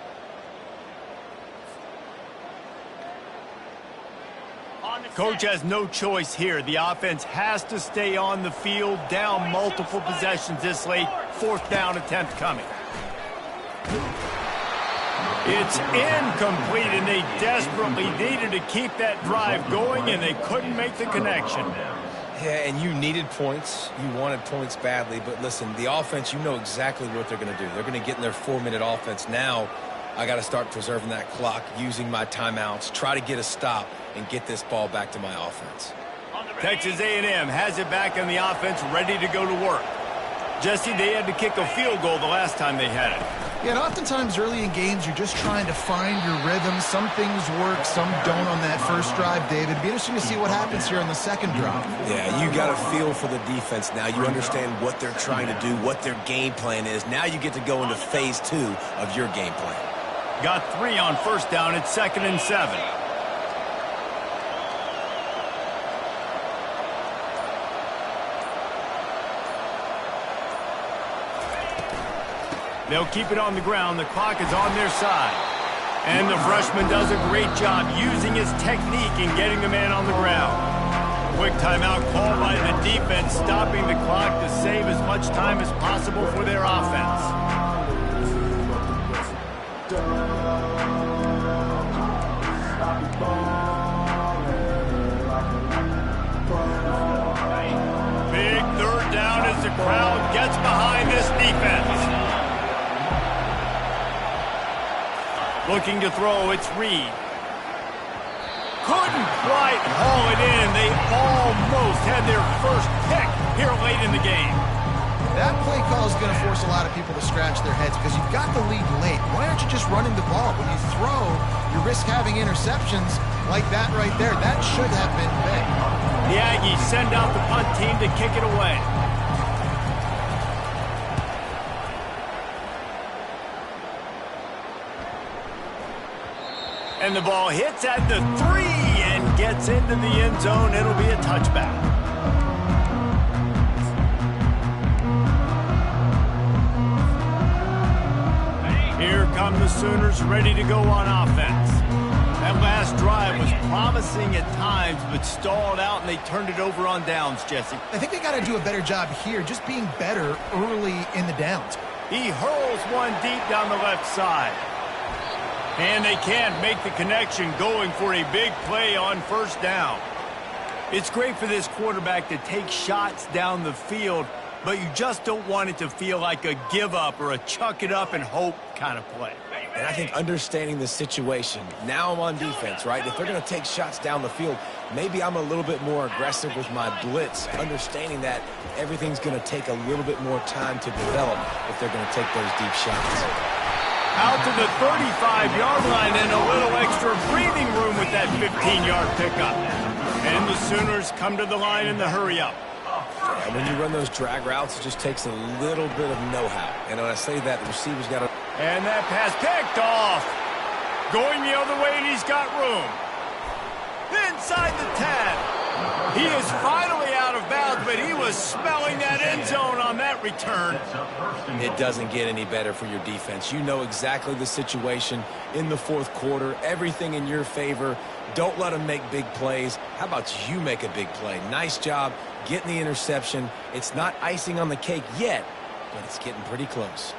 Coach has no choice here. The offense has to stay on the field, down multiple possessions this late. 4th down attempt coming. It's incomplete, and they desperately needed to keep that drive going, and they couldn't make the connection. Yeah, and you needed points. You wanted points badly, but listen, the offense, you know exactly what they're going to do. They're going to get in their 4-minute offense. Now I got to start preserving that clock, using my timeouts, try to get a stop, and get this ball back to my offense. Texas A&M has it back in the offense, ready to go to work. Jesse, they had to kick a field goal the last time they had it. Yeah, and oftentimes early in games, you're just trying to find your rhythm. Some things work, some don't on that first drive, David. It'd be interesting to see what happens here on the second drive. Yeah, you got a feel for the defense now. You understand what they're trying to do, what their game plan is. Now you get to go into phase 2 of your game plan. Got 3 on first down. It's 2nd and 7. They'll keep it on the ground. The clock is on their side. And the freshman does a great job using his technique and getting the man on the ground. quick timeout called by the defense, stopping the clock to save as much time as possible for their offense. Big third down as the crowd gets behind this defense. Looking to throw, it's Reed. Couldn't quite haul it in. They almost had their first pick here late in the game. That play call is going to force a lot of people to scratch their heads because you've got the lead late. Why aren't you just running the ball? When you throw, you risk having interceptions like that right there. That should have been big. The Aggies send out the punt team to kick it away. And the ball hits at the 3 and gets into the end zone. It'll be a touchback. Here come the Sooners ready to go on offense. That last drive was promising at times, but stalled out, and they turned it over on downs, Jesse. I think they got to do a better job here, just being better early in the downs. He hurls one deep down the left side. And they can't make the connection, going for a big play on first down. It's great for this quarterback to take shots down the field, but you just don't want it to feel like a give-up or a chuck-it-up and hope kind of play. And I think understanding the situation, now I'm on defense, right? If they're going to take shots down the field, maybe I'm a little bit more aggressive with my blitz, understanding that everything's going to take a little bit more time to develop if they're going to take those deep shots. Out to the 35-yard line and a little extra breathing room with that 15-yard pickup. And the Sooners come to the line in the hurry-up. Yeah, when you run those drag routes, it just takes a little bit of know-how. And when I say that, the receiver's got to... And that pass picked off. Going the other way, and he's got room. Inside the 10. He is finally out of bounds, but he was smelling that end zone on that return. It doesn't get any better for your defense. You know exactly the situation in the fourth quarter. Everything in your favor. Don't let them make big plays. How about you make a big play? Nice job getting the interception. It's not icing on the cake yet, but it's getting pretty close.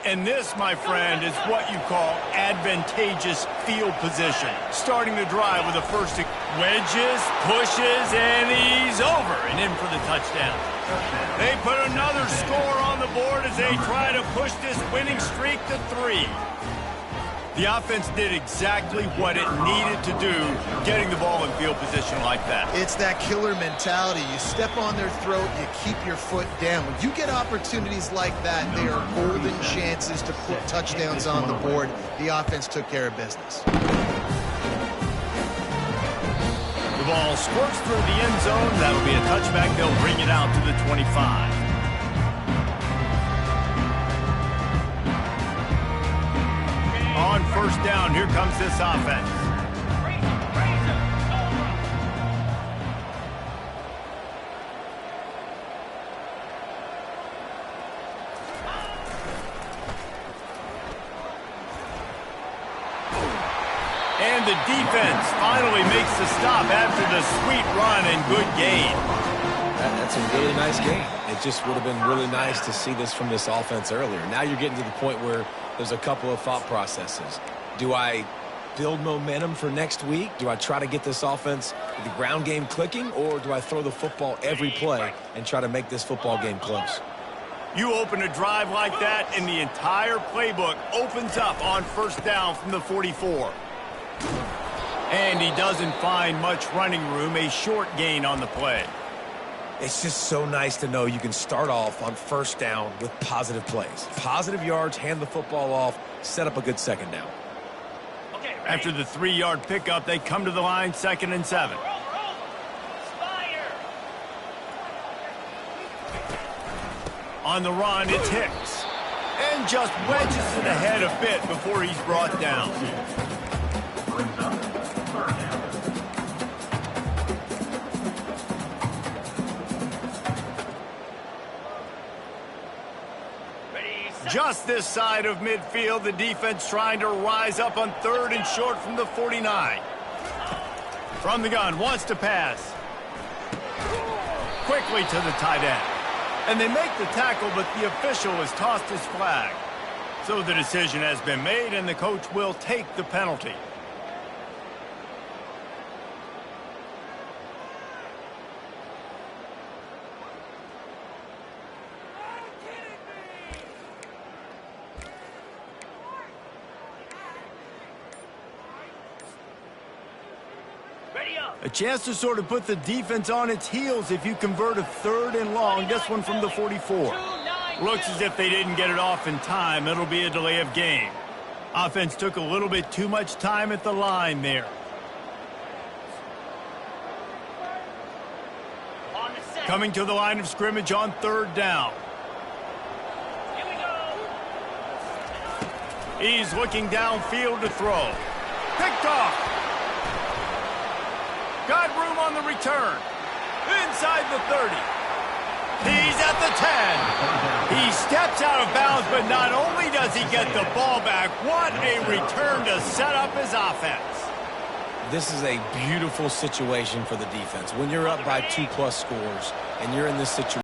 And this, my friend, is what you call advantageous field position. Starting the drive with a first wedges, pushes, and he's over and in for the touchdown. They put another score on the board as they try to push this winning streak to 3. The offense did exactly what it needed to do, getting the ball in field position like that. It's that killer mentality. You step on their throat, you keep your foot down. When you get opportunities like that, they are golden chances to put touchdowns on the board. The offense took care of business. The ball squirts through the end zone. That'll be a touchback. They'll bring it out to the 25. On first down, here comes this offense. And the defense finally makes the stop after the sweet run and good gain. That's a really nice game. It just would have been really nice to see this from this offense earlier. Now you're getting to the point where there's a couple of thought processes. Do I build momentum for next week? Do I try to get this offense, the ground game clicking, or do I throw the football every play and try to make this football game close? You open a drive like that, and the entire playbook opens up on first down from the 44. And he doesn't find much running room, a short gain on the play. It's just so nice to know you can start off on first down with positive plays. Positive yards, hand the football off, set up a good second down. After the 3-yard pickup, they come to the line, 2nd and 7. On the run, it's Hicks. And just wedges it ahead a bit before he's brought down. Just this side of midfield, the defense trying to rise up on 3rd and short from the 49. From the gun, wants to pass. Quickly to the tight end. And they make the tackle, but the official has tossed his flag. So the decision has been made, and the coach will take the penalty. A chance to sort of put the defense on its heels if you convert a 3rd and long. This one from the 44. Looks as if they didn't get it off in time. It'll be a delay of game. Offense took a little bit too much time at the line there. Coming to the line of scrimmage on 3rd down. He's looking downfield to throw. Picked off. Got room on the return. Inside the 30. He's at the 10. He steps out of bounds, but not only does he get the ball back, what a return to set up his offense. This is a beautiful situation for the defense. When you're up by 2+ scores and you're in this situation,